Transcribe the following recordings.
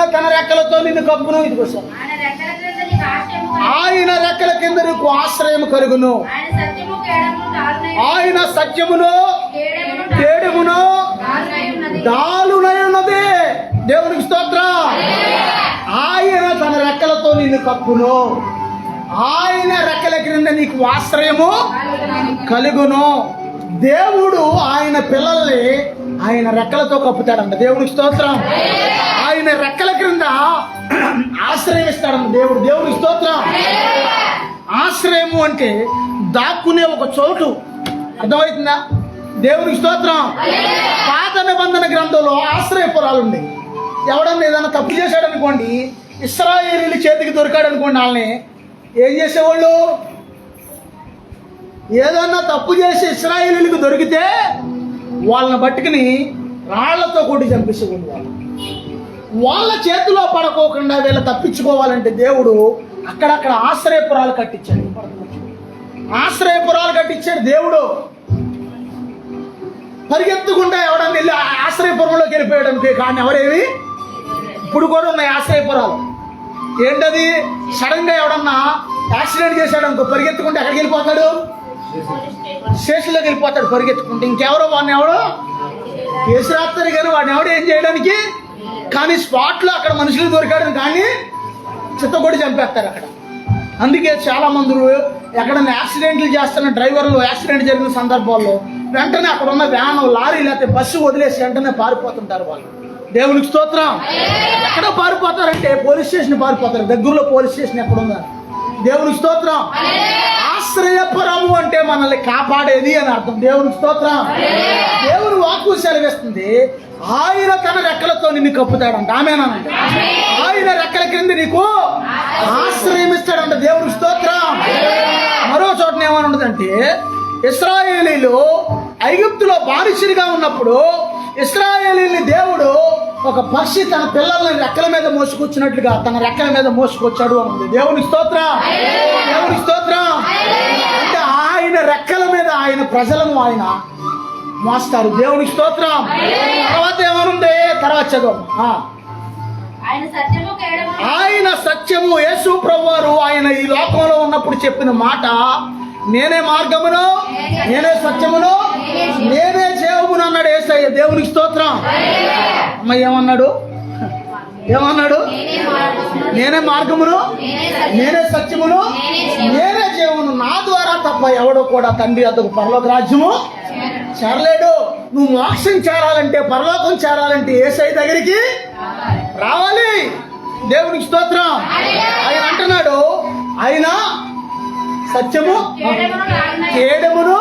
ఆయన తన రెక్కలతో నిన్ను కప్పును. ఇదిగో సార్, ఆయన రెక్కల కింద నీకు ఆశ్రయం కలుగును. ఆయన సత్యమును కేడమును డాలునై ఉన్నది. దేవునికి స్తోత్రం. ఆయన తన రెక్కలతో నిన్ను కప్పును. ఆయన రెక్కల క్రింద నీకు ఆశ్రయము కలుగును. దేవుడు ఆయన పిల్లల్ని ఆయన రెక్కలతో కప్పుతాడంట. దేవునికి స్తోత్రం. ఆయన రెక్కల క్రింద ఆశ్రయం ఇస్తాడంట దేవుడు. దేవునికి స్తోత్రం. ఆశ్రయము అంటే దాక్కునే ఒక చోటు. అర్థమవుతుందా? దేవునికి స్తోత్రం. పాత నిబంధన గ్రంథంలో ఆశ్రయపురాలు ఉన్నాయి. ఎవడన్నా ఏదైనా తప్పు చేశాడు అనుకోండి, ఇశ్రాయేలీయుల చేతికి దొరికాడు అనుకోండి, వాళ్ళని ఏం చేసేవాళ్ళు? ఏదన్నా తప్పు చేసి ఇశ్రాయేలీయులకు దొరికితే వాళ్ళని బట్టుకుని రాళ్లతో కొట్టి చంపేసేవాళ్ళు. వాళ్ళ చేతిలో పడుకోకుండా వీళ్ళు తప్పించుకోవాలంటే దేవుడు అక్కడక్కడ ఆశ్రయపురాలు కట్టించాడు. ఆశ్రయపురాలు కట్టించాడు దేవుడు. పరిగెత్తుకుంటే ఎవడన్నా వెళ్ళి ఆశ్రయపురంలోకి వెళ్ళిపోయాడు కానీ ఎవరేవి ఇప్పుడు కూడా ఉన్నాయి ఆశ్రయపురాలు. ఏంటది? సడన్ గా ఎవడన్నా యాక్సిడెంట్ చేశాడు అనుకో, పరిగెత్తుకుంటే ఎక్కడికి వెళ్ళిపోతాడు? స్టేషన్లోకి వెళ్ళిపోతాడు పరిగెత్తుకుంటే. ఇంకెవరో వాడిని ఎవడో కేసు రాస్తారు కానీ వాడిని ఎవడో ఏం చేయడానికి. కానీ స్పాట్లో అక్కడ మనుషులు దొరికాడు కానీ చిత్తగొడి చంపేస్తారు అక్కడ. అందుకే చాలా మంది ఎక్కడన్నా యాక్సిడెంట్లు చేస్తున్న డ్రైవర్లు యాక్సిడెంట్ జరిగిన సందర్భాల్లో వెంటనే అక్కడ ఉన్న వ్యాన్, లారీ లేకపోతే బస్సు వదిలేసి వెంటనే పారిపోతుంటారు వాళ్ళు. దేవునికి స్తోత్రం. ఎక్కడ పారిపోతారంటే పోలీస్ స్టేషన్ పారిపోతారు. దగ్గరలో పోలీస్ స్టేషన్ ఎక్కడ ఉందా? దేవునికి స్తోత్రం. ఆశ్రయపురము అంటే మనల్ని కాపాడేది అని అర్థం. దేవునికి స్తోత్రం. దేవుని వాక్కు సెలవిస్తుంది, ఆయన తన రెక్కలతో నిన్ను కప్పుతాడంట. ఆమేనంట. ఆయన రెక్కల క్రింద నీకు ఆశ్రయం ఇస్తాడంట. దేవునికి స్తోత్రం. మరో చోటన ఏమని ఉండదంటే, ఇశ్రాయేలీయులు ఐగుప్తులో బానిసలుగా ఉన్నప్పుడు ఇశ్రాయేలీయుల్ని దేవుడు ఒక పక్షి తన పిల్లల్ని రెక్కల మీద మోసుకొచ్చినట్లుగా తన రెక్కల మీద మోసుకొచ్చాడు అని ఉంది. దేవునికి స్తోత్రం. దేవునికి స్తోత్రం. అంటే ఆయన రెక్కల మీద ఆయన ప్రజలను ఆయన మోస్తారు. దేవునికి స్తోత్రం. తర్వాత ఏమనుంది? తర్వాత చదువు. ఆయన సత్యము. యేసు ప్రభువారు ఆయన ఈ లోకంలో ఉన్నప్పుడు చెప్పిన మాట, నేనే మార్గమును, నేనే సత్యమును, నేనే జీవమును అన్నాడు యేసయ్య. దేవునికి స్తోత్రం. అమ్మ ఏమన్నాడు? ఏమన్నాడు? నేనే మార్గమును, నేనే సత్యమును, నేనే జీవమును. నా ద్వారా తప్ప ఎవడో కూడా తండ్రి అతను పరలోక రాజ్యము చేరలేడు. నువ్వు మోక్షం చేరాలంటే, పరలోకం చేరాలంటే యేసయ్య దగ్గరికి రావాలి. దేవునికి స్తోత్రం. ఆయన అంటున్నాడు, ఆయన సత్యము కేడమును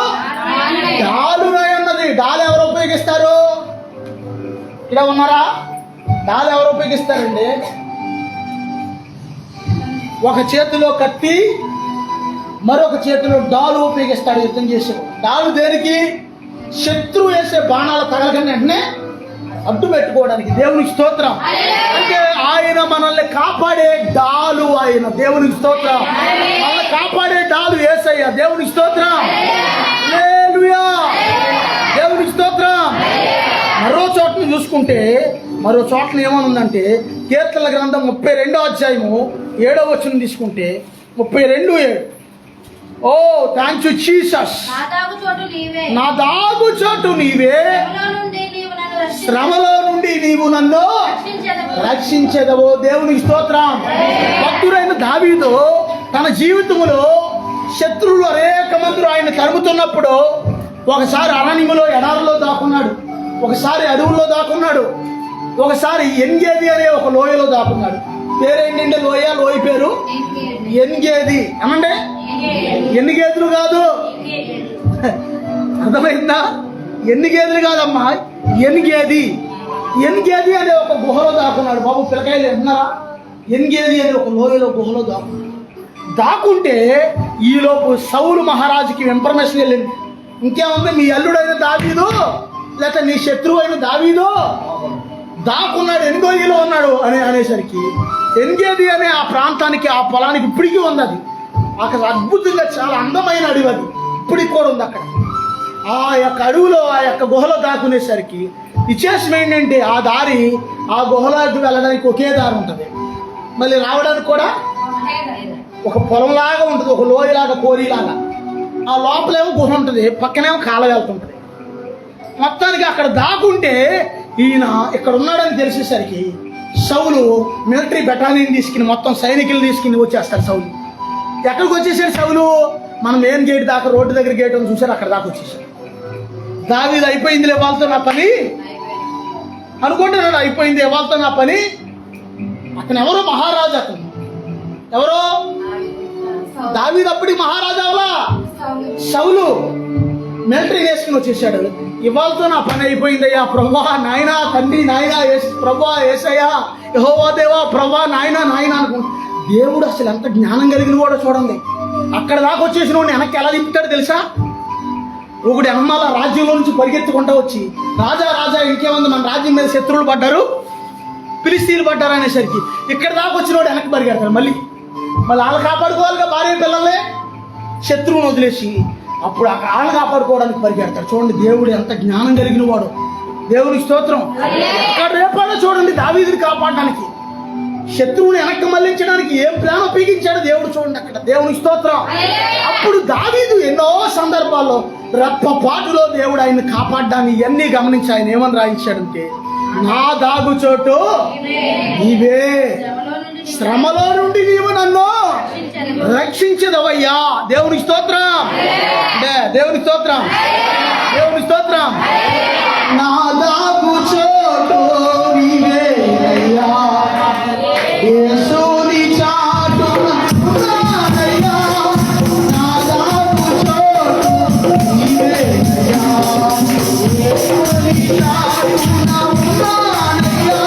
డాలునై ఉన్నది. డాలు ఎవరు ఉపయోగిస్తారు? ఇక్కడ ఉన్నారా? డాలు ఎవరు ఉపయోగిస్తారండి? ఒక చేతిలో కత్తి, మరొక చేతిలో డాలు ఉపయోగిస్తాడు యుద్ధం చేసేవాడు. డాలు దేనికి? శత్రువు వేసే బాణాల తగలకని వెంటనే అడ్డు పెట్టుకోవడానికి. దేవునికి స్తోత్రం. అంటే ఆయన మనల్ని కాపాడే డాలు ఆయన. దేవునికి స్తోత్రం. మనల్ని కాపాడే డాలు యేసయ్య. దేవునికి స్తోత్రం. హల్లెలూయా. దేవునికి స్తోత్రం. మరో చోటను చూసుకుంటే, మరో చోట్ల ఏమనుందంటే, కీర్తనల గ్రంథం 32వ అధ్యాయము 7వ వచనం తీసుకుంటే 32:7. ఓ థ్యాంక్ యూ జీసస్. నా దాగు చోటు నీవే, శ్రమలో నుండి నీవు నన్ను రక్షించెదవు. దేవునికి స్తోత్రం. భక్తుడైన దావీదు తన జీవితంలో శత్రువులు అనేక మంది ఆయన తరుముతున్నప్పుడు ఒకసారి అరణ్యములో ఎడారిలో దాక్కున్నాడు, ఒకసారి అడవుల్లో దాక్కున్నాడు, ఒకసారి ఎన్గేది అనే ఒక లోయలో దాక్కున్నాడు. పేరేంటంటే లోయ పేరు ఎన్గేది. ఏమంటే ఎన్ని గేదెలు కాదు, అర్థమైందా? ఎన్ని గేదెలు కాదమ్మా, ఎన్గేది. ఎన్గేది అనే ఒక గుహలో దాక్కున్నాడు. బాబు పిల్లకాయలు విన్నారా? ఎన్గేది అనే ఒక లోయలో గుహలో దాక్కుంటే ఈలోపు సౌలు మహారాజుకి ఇన్ఫర్మేషన్ వెళ్ళింది. ఇంకేముంది, మీ అల్లుడైన దావీదు లేకపోతే నీ శత్రువు అయిన దావీదు దాక్కున్నాడు, ఎన్గోయిలో ఉన్నాడు అనేసరికి ఎన్గేది అనే ఆ ప్రాంతానికి, ఆ పొలానికి ఇప్పటికీ ఉంది. అది అక్కడ అద్భుతంగా చాలా అందమైన అడవి, అది ఇప్పటికి కూడా ఉంది అక్కడ. ఆ యొక్క అడవిలో, ఆ యొక్క గుహలో దాక్కునేసరికి విశేషం ఏంటంటే, ఆ దారి ఆ గుహలోకి వెళ్ళడానికి ఒకే దారి ఉంటుంది, మళ్ళీ రావడానికి కూడా ఒక పొలంలాగా ఉంటుంది, ఒక లోయలాగా కోరిలాగా. ఆ లోపలేమో గుహ ఉంటుంది, పక్కనేమో కాల వెళ్తుంటుంది. మొత్తానికి అక్కడ దాక్కుంటే ఈయన ఇక్కడ ఉన్నాడని తెలిసేసరికి సౌలు మిలిటరీ బెటాలియన్ తీసుకుని మొత్తం సైనికులు తీసుకుని వచ్చేస్తారు. సౌలు ఎక్కడికి వచ్చేసాడు? సౌలు మనం మెయిన్ గేట్ దాకా, రోడ్డు దగ్గర గేట్ అని చూసారు, అక్కడ దాకా వచ్చేసాడు. దావీదు అయిపోయిందిలే వాళ్ళతో నా పని అనుకుంటున్నాడు, అయిపోయింది వాళ్ళతో నా పని. అతను ఎవరో మహారాజు, అతను ఎవరో దావీదు అప్పటికి మహారాజా అవలా, సౌలు మిలిటరీ వేసుకుని వచ్చేసాడు. ఇవాళతో నా పని అయిపోయిందయ్యా ప్రభా నాయనా, తండ్రి నాయనా, ప్రభా ఏసయ్యా, యెహోవా దేవా ప్రభా నాయనా నాయనా అనుకుంటా. దేవుడు అసలు ఎంత జ్ఞానం కలిగిన కూడా చూడండి. అక్కడ దాకా వచ్చేసిన వాడిని వెనక్కి ఎలా దింపుతాడు తెలుసా? ఒకడు ఎనమాల రాజ్యంలో నుంచి పరిగెత్తుకుంటూ వచ్చి, రాజా రాజా ఇంకేముంది, మన రాజ్యం మీద శత్రువులు పడ్డారు, ఫిలిస్తీన్లు పడ్డారు అనేసరికి ఇక్కడ దాకా వచ్చిన వాడు వెనక్కి పరిగెడతాడు. మళ్ళీ వాళ్ళు కాపాడుకోవాలిగా, భార్య పిల్లలే, శత్రువుని వదిలేసి అప్పుడు ఆ వాళ్ళని కాపాడుకోవడానికి పరిగెడతాడు. చూడండి దేవుడు ఎంత జ్ఞానం కలిగిన వాడు. దేవునికి స్తోత్రం. అక్కడ రేపాలో చూడండి దావీదుని కాపాడడానికి, శత్రువుని వెనక్కి మళ్లించడానికి ఏం ప్లాన్ ఉపయోగించాడు దేవుడు చూడండి అక్కడ. దేవునికి స్తోత్రం. అప్పుడు దావీదు ఎన్నో సందర్భాల్లో రెప్పపాటులో దేవుడు ఆయన్ని కాపాడ్డాన్ని ఇవన్నీ గమనించి ఆయన ఏమని రాయించాడంటే, నా దాగు చోటు నీవే, శ్రమలో నుండి నీవు నన్ను రక్షించదవయ్యా. దేవునికి స్తోత్రం, దేవునికి స్తోత్రం, దేవునికి స్తోత్రం. నా దాగు చోటు నీవే అయ్యా, యేసుని చాటున ఉన్నానయ్యా, నా దాగు చోటు నీవే అయ్యా, యేసుని చాటున ఉన్నానయ్యా.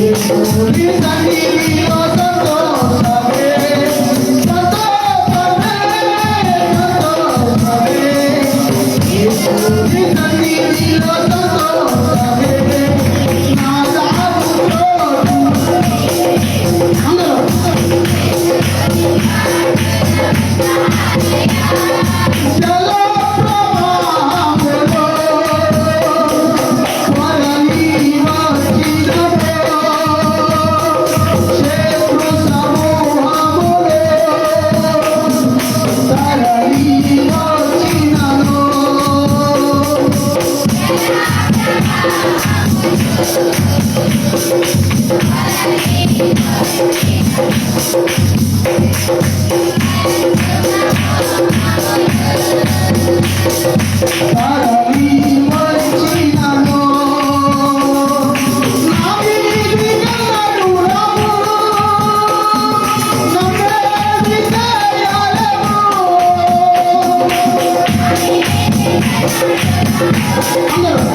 యేసుని సన్నిధిలో సంతోషమే, సంతోషమే, సంతోషమే, యేసుని సన్నిధిలో సంతోషమే, నా దాగు చోటు. అందరూ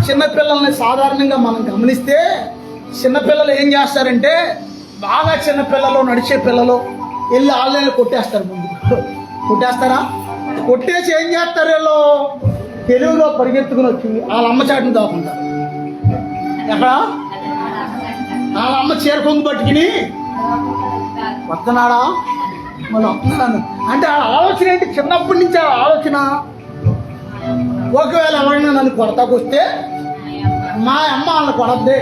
చిన్నపిల్లల్ని సాధారణంగా మనం గమనిస్తే చిన్నపిల్లలు ఏం చేస్తారంటే, బాగా చిన్నపిల్లలు, నడిచే పిల్లలు వెళ్ళి ఆన్లైన్లో కొట్టేస్తారు. ముందు కొట్టేస్తారా? కొట్టేసి ఏం చేస్తారు, వీళ్ళు తెలుగులో పరిగెత్తుకుని వచ్చి వాళ్ళ అమ్మ చాటుని దాకుంటారు. ఎక్కడ వాళ్ళ అమ్మ చేరుకొని పట్టుకుని వస్తున్నాడా, మళ్ళీ వస్తున్నాను అంటే ఆ ఆలోచన ఏంటి? చిన్నప్పటి నుంచి ఆ ఆలోచన. ఒకవేళ ఎవరైనా నన్ను కొడతాకొస్తే మా అమ్మ వాళ్ళని కొడద్దే,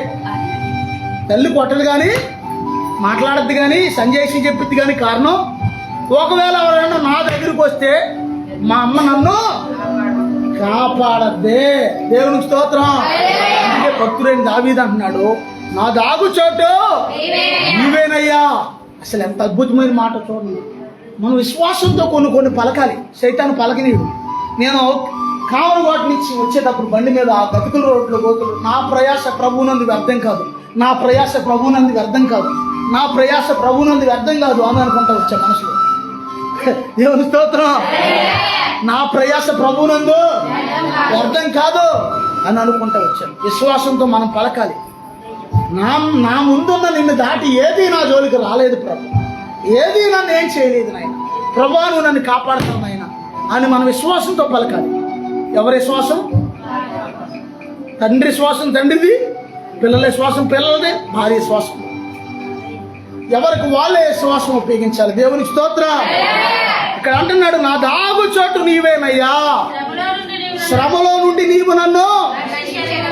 తల్లి కొట్టదు కానీ మాట్లాడద్దు కానీ సంజయ్ చెప్పిద్ది కానీ. కారణం, ఒకవేళ ఎవరైనా నా దగ్గరికి వస్తే మా అమ్మ నన్ను కాపాడద్దే. దేవునికి స్తోత్రం. అందుకే భక్తుడైన దావీదు అంటున్నాడు, నా దాగు చోటు నీవేనయ్యా. అసలు ఎంత అద్భుతమైన మాట చూడండి. మనం విశ్వాసంతో కొన్ని పలకాలి. సైతాను పలకనీయుడు. నేను కావలగోట నుంచి వచ్చేటప్పుడు బండి మీద ఆ గతుకుల రోడ్లో పోతులు, నా ప్రయాస ప్రభువునందు వ్యర్థం కాదు, నా ప్రయాస ప్రభువునందు వ్యర్థం కాదు, నా ప్రయాస ప్రభువునందు వ్యర్థం కాదు అని అనుకుంటా వచ్చా మనసులో. దేవుని స్తోత్రం. నా ప్రయాస ప్రభువునందు వ్యర్థం కాదు అని అనుకుంటా వచ్చాను. విశ్వాసంతో మనం పలకాలి. నా ముందున్న నిన్ను దాటి ఏది నా జోలికి రాలేదు ప్రభు, ఏది నన్ను ఏం చేయలేదు నాయన, ప్రభు నువ్వు నన్ను కాపాడుతావు నాయన అని మన విశ్వాసంతో పలకాలి. ఎవరి విశ్వాసం? తండ్రి శ్వాసం తండ్రిది, పిల్లల శ్వాసం పిల్లలది, భార్య శ్వాసం ఎవరికి వాళ్ళే శ్వాసం ఉపయోగించాలి. దేవునికి స్తోత్రం. ఇక్కడ అంటున్నాడు, నా దాగు చోటు నీవేనయ్యా, శ్రమలో నుండి నీవు నన్ను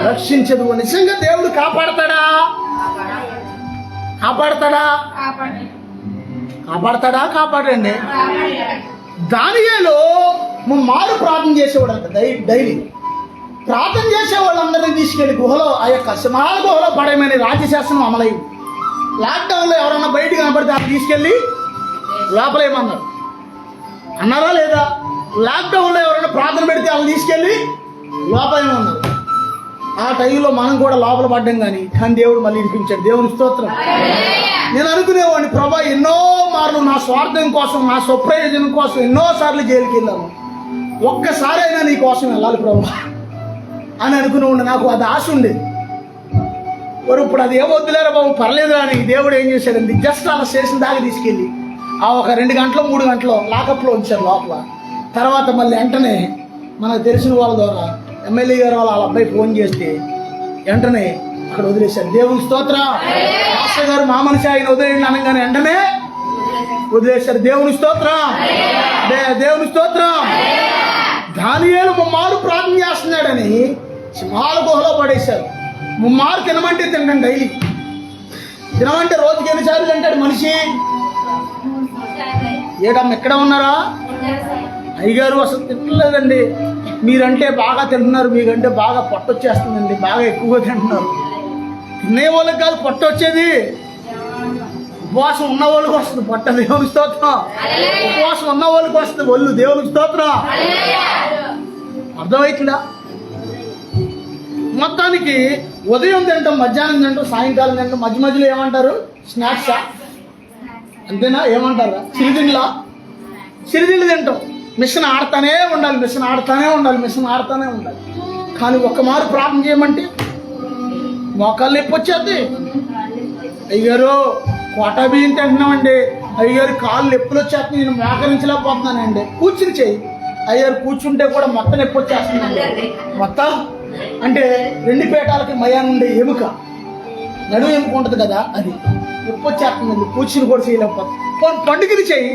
రక్షించదు. నిజంగా దేవుడు కాపాడతాడా? కాపాడతాడా? కాపాడతాడా? కాపాడండి. దానియేలు మారు ప్రార్థన చేసేవాడు అంట. డైలీ ప్రార్థన చేసే వాళ్ళందరినీ తీసుకెళ్లి గుహలో, ఆ యొక్క సింహాల గుహలో పడేయమని రాజ్యశాసనం అమలయ్యింది. లాక్డౌన్లో ఎవరన్నా బయటికి కనపడితే అది తీసుకెళ్ళి లోపలేమన్నారు, అన్నారా లేదా? లాక్డౌన్లో ఎవరైనా ప్రార్థన పెడితే వాళ్ళు తీసుకెళ్ళి లోపలేమన్నారు. ఆ టైంలో మనం కూడా లోపల పడ్డాం కానీ దేవుడు మళ్ళీ వినిపించాడు. దేవుని స్తోత్రం. నేను అనుకునేవాడిని, ప్రభా ఎన్నో మార్లు నా స్వార్థం కోసం, నా స్వప్రయోజనం కోసం ఎన్నోసార్లు జైలుకి వెళ్ళాము, ఒక్కసారైనా నీ కోసం వెళ్ళాలి ప్రభా అని అనుకునేవాడిని. నాకు అది ఆశ ఉండేది. మరి ఇప్పుడు అది ఏమొద్దులేరా బాబు, పర్లేదు అని దేవుడు ఏం చేశాడండి, జస్ట్ అలా స్టేషన్ దాకా తీసుకెళ్ళి ఆ ఒక 2 గంటలు 3 గంటలు లాకప్లో ఉంచారు లోపల. తర్వాత మళ్ళీ వెంటనే మనకు తెలిసిన వాళ్ళ ద్వారా ఎమ్మెల్యే గారు వాళ్ళ అబ్బాయి ఫోన్ చేస్తే వెంటనే అక్కడ వదిలేశారు. దేవుని స్తోత్రం. మాస్టర్ గారు మా మనిషి ఆయన వదిలేయండి అనగానే వెంటనే వదిలేశారు. దేవుని స్తోత్రం. దేవుని స్తోత్రం. దానియేలు ముమ్మారు ప్రార్థన చేస్తున్నాడని సింహాల గుహలో పడేశారు. ముమ్మారు తినమంటే తింటాం, డైలీ తినమంటే రోజుకి ఎన్నిసార్లు తింటాడు మనిషి? ఏడమ్మ ఎక్కడ ఉన్నారా? అయ్యగారు అసలు తినలేదండి, మీరంటే బాగా తింటున్నారు, మీకంటే బాగా పొట్టొచ్చేస్తుందండి, బాగా ఎక్కువగా తింటున్నారు. తినే వాళ్ళకి కాదు పొట్ట వచ్చేది, ఉపవాసం ఉన్న వాళ్ళకి వస్తుంది పొట్ట. దేవుని స్తోత్రం. ఉపవాసం ఉన్న వాళ్ళకి వస్తుంది ఒళ్ళు. దేవుని స్తోత్రం. అర్థమవుతుందా? మొత్తానికి ఉదయం తింటాం, మధ్యాహ్నం తింటాం, సాయంకాలం తింటాం, మధ్య మధ్యలో ఏమంటారు? స్నాక్సా? అంతేనా? ఏమంటారా? సిరిదిళ్ళు తింటాం. మిషన్ ఆడుతూనే ఉండాలి, మిషన్ ఆడుతూనే ఉండాలి, మిషన్ ఆడుతూనే ఉండాలి. కానీ ఒక్క మారు ప్రార్థన చేయమంటే మోకాళ్ళు నొప్పి వచ్చేది. అయ్యారు కోటా బియ్యం తింటున్నామండి, అయ్యారు కాళ్ళు నొప్పులు వచ్చేస్తుంది, నేను మోకరించలేకపోతున్నానండి. కూర్చుని చెయ్యి. అయ్యారు కూర్చుంటే కూడా మొత్తం నొప్పి వచ్చేస్తుందండి. మొత్తం అంటే 2 పీఠాలకి మయాన్ని ఉండే ఎముక, నడువు ఎముక ఉంటుంది కదా, అది నొప్పి వచ్చేస్తుందండి. కూర్చుని కూడా చేయలేకపోతుంది. పండుగని చెయ్యి.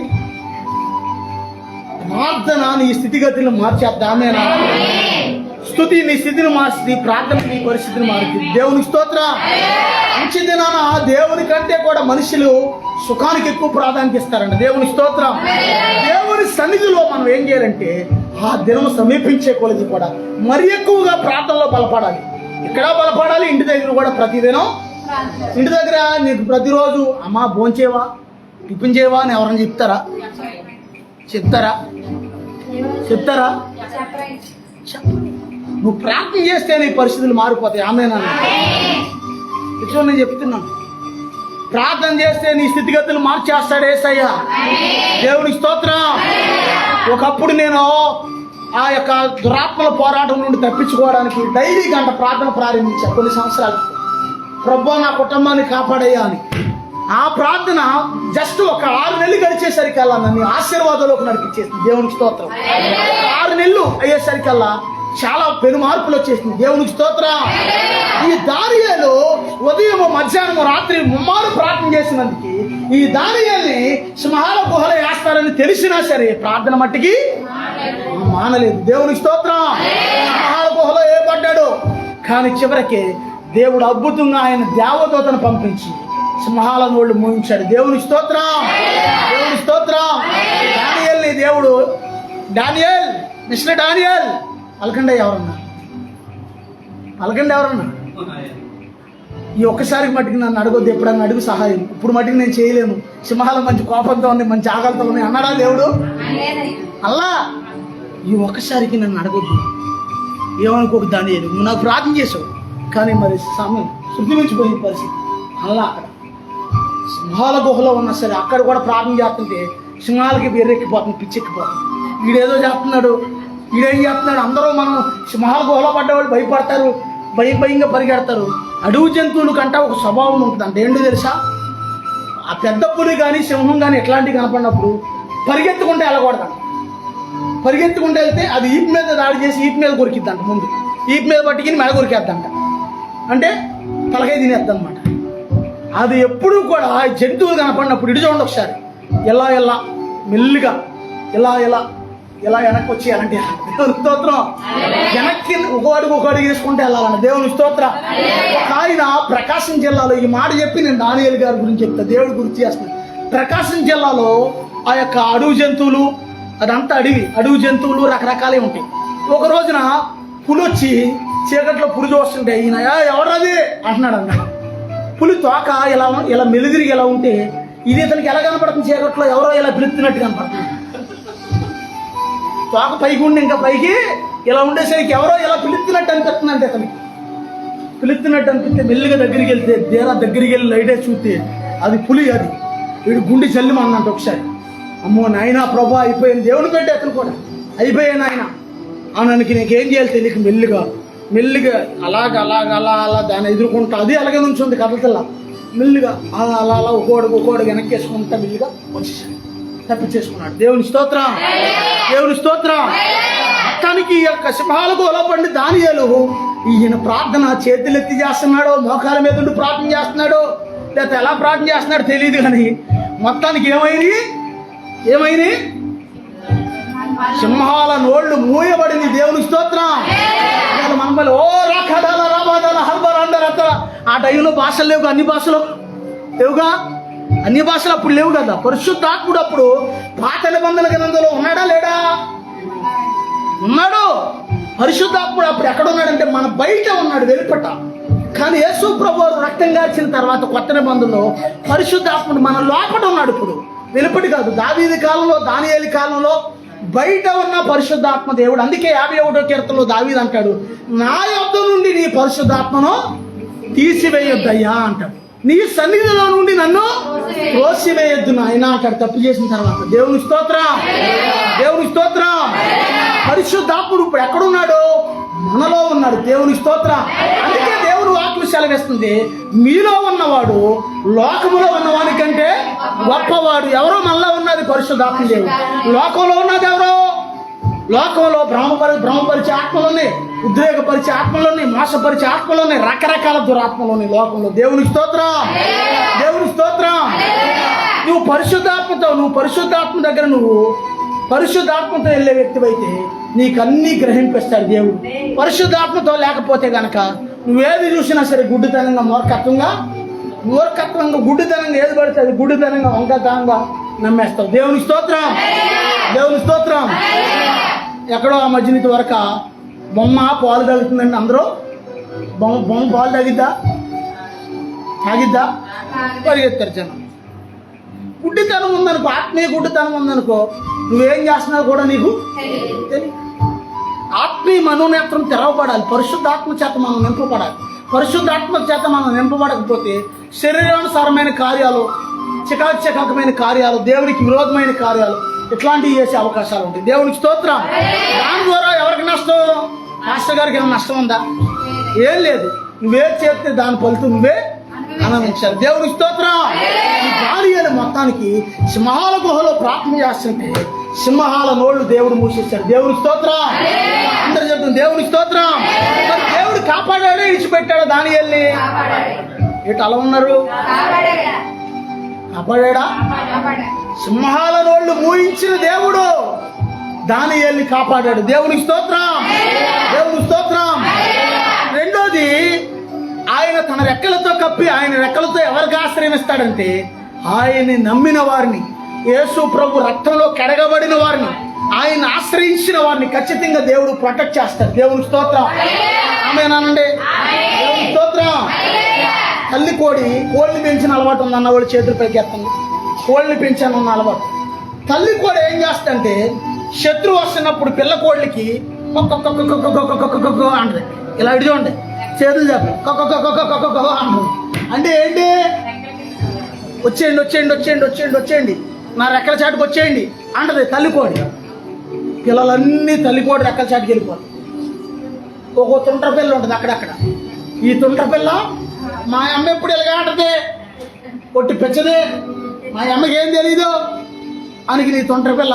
ప్రార్థన నీ స్థితిగతులను మార్చేద్దామేనా? స్తుతి నీ స్థితిని మార్చుతుంది, ప్రార్థన నీ పరిస్థితిని మారుతుంది. దేవునికి స్తోత్రం. మంచి దినాన దేవుని కంటే కూడా మనుషులు సుఖానికి ఎక్కువ ప్రాధాన్యత ఇస్తారంట. దేవుని స్తోత్రం. దేవుని సన్నిధిలో మనం ఏం చేయాలంటే ఆ దినం సమీపించే కొలది కూడా మరి ఎక్కువగా ప్రార్థనలో బలపడాలి. ఇక్కడ బలపడాలి, ఇంటి దగ్గర కూడా ప్రతిదినం. ఇంటి దగ్గర నీకు ప్రతిరోజు అమ్మా భోంచేవా, టిఫిన్ చేయవా అని ఎవరైనా చెప్తారా? నువ్వు ప్రార్థన చేస్తే నీ పరిస్థితులు మారిపోతాయి. ఆమేనా? ఇప్పుడు నేను చెప్తున్నాను, ప్రార్థన చేస్తే నీ స్థితిగతులు మార్చేస్తాడు యేసయ్య. దేవునికి స్తోత్రం. ఒకప్పుడు నేను ఆ యొక్క దురాత్మల పోరాటం నుండి తప్పించుకోవడానికి డైలీ 1 గంట ప్రార్థన ప్రారంభించాను కొన్ని సంవత్సరాలు. ప్రభువా నా కుటుంబాన్ని కాపాడయ్యా అని. ఆ ప్రార్థన జస్ట్ ఒక 6 నెలలు గడిచేసరికల్లా నన్ను ఆశీర్వాదంలోకి నడిపించేసింది. దేవునికి స్తోత్రం. 6 నెలలు అయ్యేసరికల్లా చాలా పెను మార్పులు వచ్చేసింది. దేవునికి స్తోత్రం. ఈ దానియేలు ఉదయం మధ్యాహ్నం రాత్రి ముమ్మారు ప్రార్థన చేసినందుకు ఈ దానియేలుని సింహాల గుహలో వేస్తారని తెలిసినా సరే ప్రార్థన మట్టికి మానలేదు. దేవునికి స్తోత్రం. సింహాల గుహలో పడ్డాడు, కానీ చివరికి దేవుడు అద్భుతంగా ఆయన దేవదూతను పంపించి సింహాల నోళ్ళు మూయించాడు. దేవునికి స్తోత్రం. దేవుని స్తోత్రం. దానియేలుని దేవుడు డానియేల్, మిస్టర్ డానియేల్ పలకండి. ఎవరన్నా ఈ ఒక్కసారికి మట్టికి నన్ను అడగొద్దు, ఎప్పుడన్నా అడుగు సహాయం. ఇప్పుడు మట్టికి నేను చేయలేను, సింహాల మంచి కోపంతో ఉంది, మంచి ఆకలితో ఉన్నాయి అన్నాడా దేవుడు? అల్లా ఈ ఒక్కసారికి నన్ను అడగొద్దు, ఏమనుకోకు దానియేలు, నువ్వు నాకు ప్రార్థన చేసావు, కానీ మరి సమయం శుద్ధి మించిపోయిన పరిస్థితి. అలా అక్కడ సింహాల గుహలో ఉన్నా సరే అక్కడ కూడా ప్రార్థన చేస్తుంటే సింహాలకి బెర్రెక్కిపోతుంది, పిచ్చెక్కిపోతుంది. వీడేదో చేస్తున్నాడు, వీడేం చేస్తున్నాడు. అందరూ మనం సింహాల గుహలో పడ్డవాళ్ళు భయపడతారు, భయంగా పరిగెడతారు. అడవి జంతువులు కంటే ఒక స్వభావం ఉంటుంది. అంటే ఏంటో తెలుసా, ఆ పెద్ద పులి కానీ సింహం కానీ ఎట్లాంటివి కనపడినప్పుడు పరిగెత్తుకుంటే వెళ్ళకూడదంట. పరిగెత్తుకుంటూ వెళ్తే అది ఈపు మీద దాడి చేసి ఈపు మీద కొరికిద్దంట. ముందు ఈపు మీద పట్టుకుని మెడ కొరికేద్దంట, అంటే తలకాయ తినేద్ది అనమాట. అది ఎప్పుడూ కూడా జంతువులు కనపడినప్పుడు ఇటు చూడండి ఒకసారి, ఎలా మెల్లిగా ఇలా వెనక్కి వచ్చి అలాంటి దేవుని స్తోత్రం. వెనక్కి ఒక అడుగు వేసుకుంటే వెళ్ళాలన్న దేవుని స్తోత్రం. ఒక ఆయన ప్రకాశం జిల్లాలో ఈ మాట చెప్పి నేను దానియేలు గారి గురించి చెప్తా, దేవుడి గురించి చేస్తాను. ప్రకాశం జిల్లాలో ఆ యొక్క అడవి జంతువులు, అదంతా అడవి జంతువులు రకరకాలే ఉంటాయి. ఒక రోజున పులి వచ్చి చీకట్లో పులి చూస్తుంటే ఈయన ఎవరది అంటున్నాడు అన్నాడు. పులి తోక ఇలా మెలిదిరిగి ఎలా ఉంటే ఇది ఇతనికి ఎలా కనపడుతుంది, చీకట్లో ఎవరో ఇలా పిలుస్తున్నట్టు కనపడుతుంది. తోక పైకి ఉండి ఇంకా పైకి ఇలా ఉండేసరికి ఎవరో ఇలా పిలుస్తున్నట్టు అనిపిస్తుంది. అంటే అతనికి పిలుస్తున్నట్టు అనిపిస్తే మెల్లిగా దగ్గరికి వెళ్తే దగ్గరికి వెళ్ళి లైటే చూస్తే అది పులి. అది వీడు గుండె చల్లిమన్నంట ఒకసారి. అమ్మో నాయనా ప్రభా అయిపోయింది, దేవుని పెట్టే అతను కూడా అయిపోయాను ఆయన అవునానికి నీకేం చేయాలి తెలియక మెల్లిగా అలా దాన్ని ఎదుర్కొంటా. అది అలాగే నుంచుంది కదలతల్లా. మెల్లిగా అలా ఒక్కోడు వెనక్కి వేసుకుంటా మెల్లిగా వచ్చేసాడు, తప్పించేసుకున్నాడు. దేవుని స్తోత్రం. మొత్తానికి ఈ యొక్క సింహాలకు ఒలపండి దానియేలు ఈయన ప్రార్థన చేతులెత్తి చేస్తున్నాడో, మోకాల మీద ఉండి ప్రార్థన చేస్తున్నాడో, లేకపోతే ఎలా ప్రార్థన చేస్తున్నాడో తెలియదు, కానీ మొత్తానికి ఏమైంది సింహాల నోళ్లు మూయబడింది. దేవుని స్తోత్రం. మనమల్ని ఓ రకడాల రాబాదాల హల్బర్ అందరు అత్త. ఆ టైంలో భాషలు లేవు, అన్ని భాషలు లేవుగా, అన్ని భాషలు అప్పుడు లేవు కదా. పరిశుద్ధాత్ముడు అప్పుడు పాత నిబంధన గ్రంథంలో ఉన్నాడా లేడా? ఉన్నాడు. పరిశుద్ధాత్ముడు అప్పుడు ఎక్కడ ఉన్నాడంటే మన బయట ఉన్నాడు, వెలుపట. కానీ యేసు ప్రభువు రక్తం గార్చిన తర్వాత కొత్త నిబంధనలో పరిశుద్ధాత్ముడు మన లోపట ఉన్నాడు. ఇప్పుడు వెలుపటి కాదు. దావీదు కాలంలో, దానియేలు కాలంలో బయట ఉన్న పరిశుద్ధాత్మ దేవుడు. అందుకే 51వ కీర్తనలో దావీదు అంటాడు, నా యొద్ద నుండి నీ పరిశుద్ధాత్మను తీసివేయొద్దయ్యా అంటాడు. నీ సన్నిధిలో నుండి నన్ను త్రోసివేయొద్దు నాయన అంటాడు తప్పు చేసిన తర్వాత. దేవుని స్తోత్రం. పరిశుద్ధాత్ముడు ఇప్పుడు ఎక్కడున్నాడు? మనలో ఉన్నాడు. దేవుని స్తోత్రం. అందుకే దేవుడు వాక్యం సెలవిస్తుంది, మీలో ఉన్నవాడు లోకములో ఉన్నవాడి కంటే గొప్పవాడు. ఎవరో మనలో ఉన్నది పరిశుద్ధాత్మ దేవుడు. లోకంలో ఉన్నది ఎవరో? లోకంలో భ్రమపరిచే ఆత్మలు ఉన్నాయి, ఉద్రేకపరిచే ఆత్మలు ఉన్నాయి, మోసపరిచే ఆత్మలు ఉన్నాయి, రకరకాల దురాత్మలు ఉన్నాయి లోకంలో. దేవుని స్తోత్రం. నువ్వు పరిశుద్ధాత్మ దగ్గర నువ్వు పరిశుద్ధాత్మతో వెళ్ళే వ్యక్తివైతే నీకు అన్నీ గ్రహింపిస్తాడు దేవుడు. పరిశుద్ధాత్మతో లేకపోతే గనక నువ్వేది చూసినా సరే గుడ్డితనంగా, మూర్ఖత్వంగా గుడ్డితనంగా ఏది పడితే అది గుడ్డితనంగా, వంకతనంగా నమ్మేస్తావు. దేవుని స్తోత్రం. ఎక్కడో ఆ మధ్యనితి వరకు బొమ్మ పాలు తాగుతుందండి. అందరూ బొమ్మ పాలు తాగిద్దా పరిగెత్తారు జనం. గుడ్డితనం ఉందనుకో, ఆత్మీయ గుడ్డితనం ఉందనుకో, నువ్వేం చేస్తున్నావు కూడా నీకు తెలియదు. ఆత్మీయ మనోనేత్రం తెరవబడాలి. పరిశుద్ధాత్మ చేత మనం నింపబడాలి. పరిశుద్ధాత్మ చేత మనం నింపబడకపోతే శరీరానుసారమైన కార్యాలు, చికాకమైన కార్యాలు, దేవునికి విరోధమైన కార్యాలు, ఇట్లాంటివి చేసే అవకాశాలు ఉంటాయి. దేవునికి స్తోత్రం. దాని ద్వారా ఎవరికి నష్టం? మాస్టర్ గారికి ఏమైనా నష్టం ఉందా? ఏం లేదు. నువ్వే చేస్తే దాని ఫలితం నువ్వే ఆనందించాలి. దేవునికి స్తోత్రం. ఈ దానియేలు మొత్తానికి సింహాల గుహలో ప్రార్థన చేస్తుంటే సింహాల నోళ్లు దేవుడు మూసేశాడు. దేవుని స్తోత్రం. అందరూ చెప్తుంది దేవుని స్తోత్రం. మరి దేవుడు కాపాడాడే, ఇచ్చిపెట్టాడు దానియేలుని. ఏట అలా ఉన్నారు? కాపాడా? సింహాల నోళ్లు మూయించిన దేవుడు దానియేలుని కాపాడాడు. దేవునికి స్తోత్రం. రెండోది, ఆయన తన రెక్కలతో కప్పి, ఆయన రెక్కలతో ఎవరికి ఆశ్రయం ఇస్తాడంటే ఆయన్ని నమ్మిన వారిని, యేసు ప్రభు రక్తంలో కడగబడిన వారిని, ఆయన ఆశ్రయించిన వారిని ఖచ్చితంగా దేవుడు ప్రొటెక్ట్ చేస్తాడు. దేవుని స్తోత్రం. ఆమేనండి. దేవుని స్తోత్రం. తల్లి కోళ్ళని పెంచిన అలవాటు ఉందన్న వాళ్ళు చేతులు పైకి ఎత్తండి. కోళ్ళని పెంచానన్న అలవాటు. తల్లి కోడి ఏం చేస్తంటే శత్రువు వస్తున్నప్పుడు పిల్ల కోళ్ళకి అంటది. ఇలా ఇటు చూడండి, చేతులు చెప్పండి అంటది. అంటే ఏంటి? వచ్చేయండి వచ్చేయండి వచ్చేయండి వచ్చేయండి వచ్చేయండి, నా రెక్కల చాటుకు వచ్చేయండి అంటది తల్లికోడి. పిల్లలన్నీ తల్లికోడి రెక్కల చాటుకి వెళ్ళిపోతాయి. ఒక్కో తుంట్ర పిల్ల ఉంటుంది అక్కడక్కడ. ఈ తుంట్ర పిల్ల మా అమ్మ ఎప్పుడు ఇలాగా అంటది, కొట్టి పెచ్చదే, మా అమ్మకి ఏం తెలీదు అని నీ తుంట్ర పిల్ల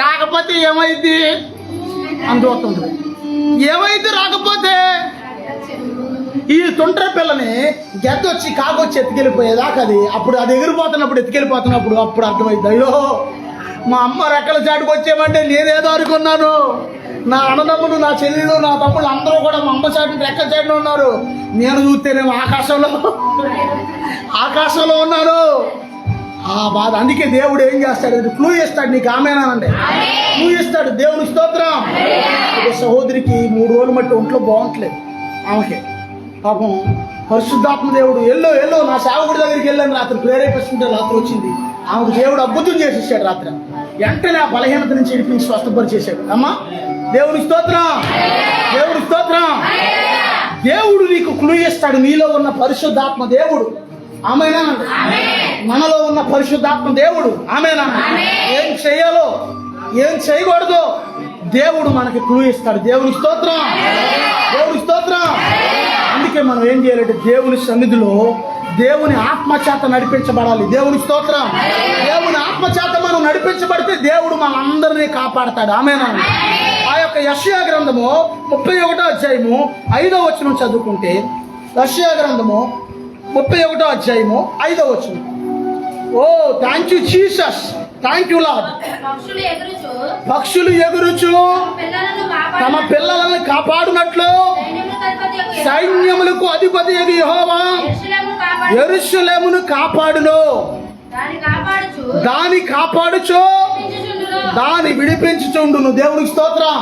రాకపోతే ఏమైంది అని చూస్తుంటుంది. ఏమైంది రాకపోతే ఈ తుంట్ర పిల్లని గెద్దొచ్చి కాకొచ్చి ఎత్తుకెళ్ళిపోయేదాకా అప్పుడు అది ఎగిరిపోతున్నప్పుడు అప్పుడు అర్థమైంది, అయ్యో మా అమ్మ రెక్కల చాటుకు వచ్చేమంటే నేనేదో అనుకున్నాను. నా అన్నదమ్ములు, నా చెల్లెలు, నా తమ్ముళ్ళు అందరూ కూడా మా అమ్మ చాటుని రెక్కల చాటున ఉన్నారు. నేను చూస్తేనేమో ఆకాశంలో ఉన్నాను. ఆ బాధ. అందుకే దేవుడు ఏం చేస్తాడు? క్లూ ఇస్తాడు నీకు. ఆమేనండి, క్లూ ఇస్తాడు. దేవుని స్తోత్రం. ఒక సహోదరికి 3 రోజులు మట్టి ఒంట్లో బాగుంటలేదు. ఆమెకి పాపం పరిశుద్ధాత్మ దేవుడు ఎల్లో నా సేవకుడి దగ్గరికి వెళ్ళాను రాత్రి ప్రేరేపిస్తుంటే రాత్రి వచ్చింది. ఆమెకు దేవుడు అద్భుతం చేసేసాడు. రాత్రి వెంటనే ఆ బలహీనత నుంచి ఇడిపి స్వస్థపరిచేశాడు. అమ్మా దేవుని స్తోత్రం, దేవుని స్తోత్రం. దేవుడు నీకు క్లూ ఇస్తాడు. నీలో ఉన్న పరిశుద్ధాత్మ దేవుడు. ఆమేనా? మనలో ఉన్న పరిశుద్ధాత్మ దేవుడు. ఆమేనా? ఏం చేయాలో ఏం చేయకూడదో దేవుడు మనకి క్లూ ఇస్తాడు. దేవుని స్తోత్రం, దేవుని స్తోత్రం. అందుకే మనం ఏం చేయాలంటే దేవుని సన్నిధిలో దేవుని ఆత్మచేత నడిపించబడాలి. దేవుని స్తోత్రం. దేవుని ఆత్మచేత మనం నడిపించబడితే దేవుడు మనందరినీ కాపాడతాడు. ఆమేనా? ఆ యొక్క యెషయా గ్రంథము 31వ అధ్యాయము 5వ వచనం చదువుకుంటే, యెషయా గ్రంథము 31వ అధ్యాయము 5వ వచనం. ఓ thank you Jesus, thank you Lord. పక్షులు ఎగురుచు తమ పిల్లలను కాపాడునట్లు సైన్యములకు అధిపతి యెహోవా యెరూషలేమును కాపాడును. దాని కాపాడుచు దాని విడిపించుచుండును. దేవునికి స్తోత్రం.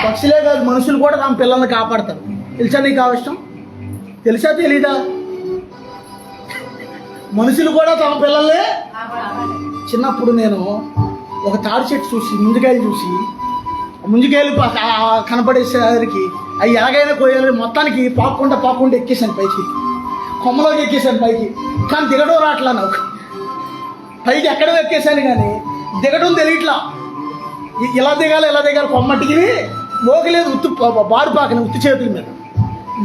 పక్షులే కాదు, మనుషులు కూడా తమ పిల్లల్ని కాపాడతారు. తెలుసా నీకు ఆ విషయం? తెలుసా తెలీదా? మనుషులు కూడా తమ పిల్లల్ని. చిన్నప్పుడు నేను ఒక తాడి చెట్టు చూసి ముంజికాయలు కనపడేసరికి అవి ఎలాగైనా కోయాలి మొత్తానికి పాకుండా ఎక్కేసాను పైకి, కొమ్మలోకి ఎక్కేసాను పైకి. కానీ దిగడం రావట్లా నాకు. పైకి ఎక్కడో ఎక్కేసాను కానీ దిగడం తెలియట్లా. ఇలా దిగాలి కొమ్మటికి మోగలేదు. బారుపాకని ఉత్తి చేతుల మీద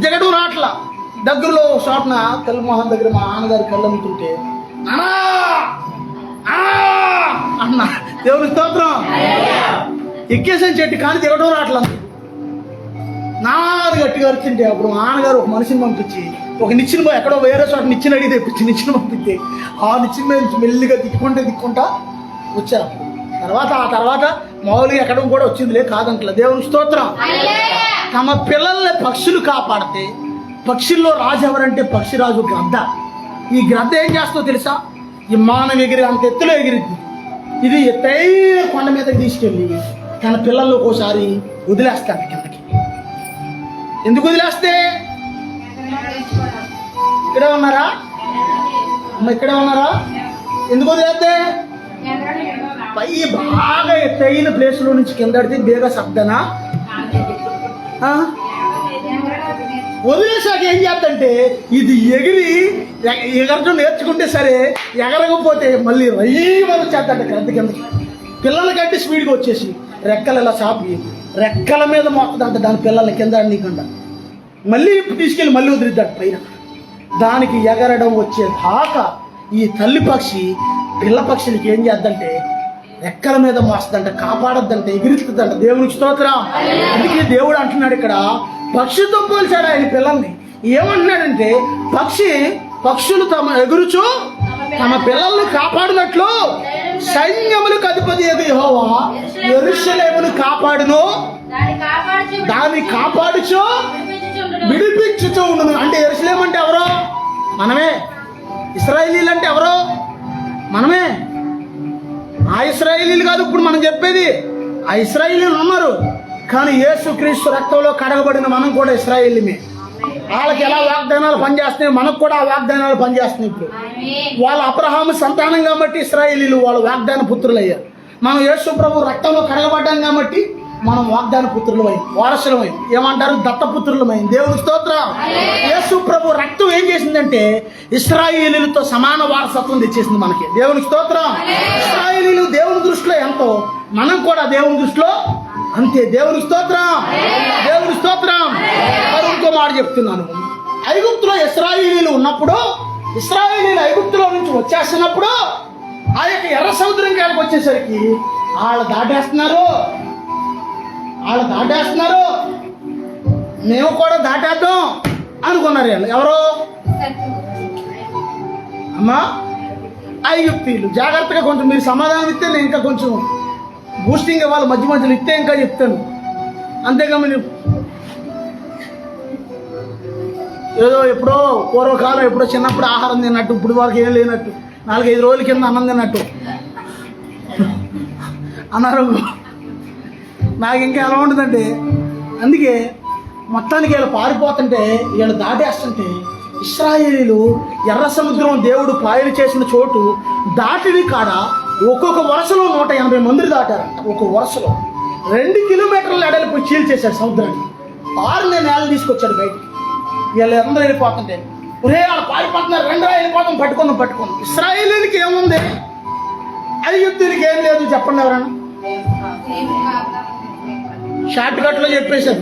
దిగడం రావట్లా. దగ్గరలో షాప్న కల్మోహన్ దగ్గర మా నాన్నగారు కళ్ళు అమ్ముతుంటే అన్నా దేవుని స్తోత్రం. ఎక్కేసాను చెట్టు కానీ దిగడం రావట్లా. నాది గట్టిగా అరుతుంటే అప్పుడు మా నాన్నగారు ఒక మనిషిని పంపించి ఒక నిచ్చిన ఎక్కడో వేరే చోట నిచ్చిన అడిగి తెప్పించి నిచ్చిన పంపిస్తే ఆ నిచ్చిన మీద నుంచి మెల్లిగా దిక్కుంటా వచ్చారు. ఆ తర్వాత మామూలుగా ఎక్కడం కూడా వచ్చిందిలే, కాదంటలే. దేవుని స్తోత్రం. తమ పిల్లల్ని పక్షులు కాపాడితే, పక్షుల్లో రాజు ఎవరంటే పక్షిరాజు గ్రద్ద. ఈ గ్రద్ద ఏం చేస్తుందో తెలుసా? ఈ మానం ఎగిరి అంత ఎత్తులో ఎగిరిద్ది. ఇది ఎత్తైన కొండ మీదకి తీసుకెళ్ళి తన పిల్లల్లో ఒకసారి వదిలేస్తాడు కిందకి. ఎందుకు వదిలేస్తే? ఇక్కడే ఉన్నారా అమ్మ? ఇక్కడే ఉన్నారా? ఎందుకు వదిలేస్తే? పై బాగా ఎత్తైన ప్లేస్లో నుంచి కింద పడితే బేగా శబ్దనా వదిలేసాక ఏం చేద్దంటే ఇది ఎగరటం నేర్చుకుంటే సరే, ఎగరకపోతే మళ్ళీ రైవలు చేద్దంట గ్రద్ద కిందకి. పిల్లలకంటే స్పీడ్గా వచ్చేసి రెక్కలు ఇలా చాపి రెక్కల మీద మోస్తుందంట దాని పిల్లల్ని కింద నీకుండా. మళ్ళీ తీసుకెళ్ళి మళ్ళీ వదిలిద్దాడు పైన. దానికి ఎగరడం వచ్చేదాకా ఈ తల్లి పక్షి పిల్ల పక్షులకి ఏం చేద్దంటే రెక్కల మీద మోస్తుందంట, కాపాడద్దంట, ఎగిరిస్తుందంట. దేవునికి స్తోత్రం. అందుకే దేవుడు అంటున్నాడు ఇక్కడ, పక్షితో పోల్చాడు ఆయన పిల్లల్ని. ఏమంటున్నాడంటే పక్షులు తమ ఎగురుచు తమ పిల్లల్ని కాపాడినట్లు సైన్యములకు అధిపతి యెహోవా యెరూషలేమును కాపాడును, దాన్ని కాపాడుచు విడిపించుచూ ఉండును. అంటే యెరూషలేం అంటే ఎవరో? మనమే. ఇశ్రాయేలీలు అంటే ఎవరో? మనమే. ఆ ఇశ్రాయేలీలు కాదు ఇప్పుడు మనం చెప్పేది. ఆ ఇశ్రాయేలీలు ఉన్నారు, కానీ యేసుక్రీస్తు రక్తంలో కడగబడిన మనం కూడా ఇశ్రాయేలీమే. వాళ్ళకి ఎలా వాగ్దానాలు పనిచేస్తున్నాయి, మనకు కూడా ఆ వాగ్దానాలు పనిచేస్తున్నాయి. ఇప్పుడు వాళ్ళ అబ్రహాము సంతానం కాబట్టి ఇశ్రాయేలీలు వాళ్ళ వాగ్దాన పుత్రులు అయ్యారు. మనం యేసు ప్రభు రక్తంలో కడగబడ్డాం కాబట్టి మనం వాగ్దాన పుత్రులమై వారసులమై ఏమంటారు దత్తపుత్రులమై దేవుని స్తోత్రం. యేసు ప్రభు రక్తం ఏం చేసిందంటే ఇశ్రాయేలీలతో సమాన వారసత్వం తెచ్చేసింది మనకి. దేవుని స్తోత్రం. ఇశ్రాయేలీలు దేవుని దృష్టిలో ఎంతో, మనం కూడా దేవుని దృష్టిలో అంతే. దేవుని స్తోత్రం. దేవుని స్తోత్రం. మరి ఇంకో మాట చెప్తున్నాను. ఐగుప్తులో ఇశ్రాయేలీలు ఉన్నప్పుడు, ఇశ్రాయేలీలు ఐగుప్తులో నుంచి వచ్చేస్తున్నప్పుడు ఆ యొక్క ఎర్ర సముద్రం కాడికి వచ్చేసరికి వాళ్ళు దాటేస్తున్నారు. మేము కూడా దాటేద్దాం అనుకున్నారు. వీళ్ళు ఎవరో అమ్మా ఐగుప్తీయులు. జాగ్రత్తగా కొంచెం మీరు సమాధానం ఇస్తే నేను ఇంకా కొంచెం బూస్టింగ్ ఇవ్వాలి, మధ్య మధ్యలో ఇస్తే ఇంకా చెప్తాను. అంతేగా మీరు ఏదో ఎప్పుడో పూర్వకాలం ఎప్పుడో చిన్నప్పుడు ఆహారం తిన్నట్టు, ఇప్పుడు వరకు ఏం లేనట్టు, 4-5 రోజుల కింద అన్నం తిన్నట్టు అన్నారు. నాకు ఇంకా ఎలా ఉంటుందంటే, అందుకే మొత్తానికి వీళ్ళు పారిపోతుంటే, వీళ్ళు దాటేస్తుంటే ఇశ్రాయేలీలు ఎర్ర సముద్రం దేవుడు పాయలు చేసిన చోటు దాటిని కాడ ఒక్కొక్క వరుసలో 180 మంది దాటారంట. ఒక వరుసలో 2 కిలోమీటర్ల ఎడలిపోయి చీల్చేశాడు సముద్రాన్ని. 6 నేల తీసుకొచ్చాడు బయటికి. వీళ్ళు అందరూ వెళ్ళిపోతుంటే, ఒరే వాళ్ళు పారిపోతున్నారు, 2 వెళ్ళిపోతాం, పట్టుకుందాం. ఇశ్రాయేలీలకి ఏముంది, ఐగుప్తీయులకి ఏం లేదు. చెప్పండి ఎవరన్నా. షార్ట్ కట్ లో చెప్పేశారు.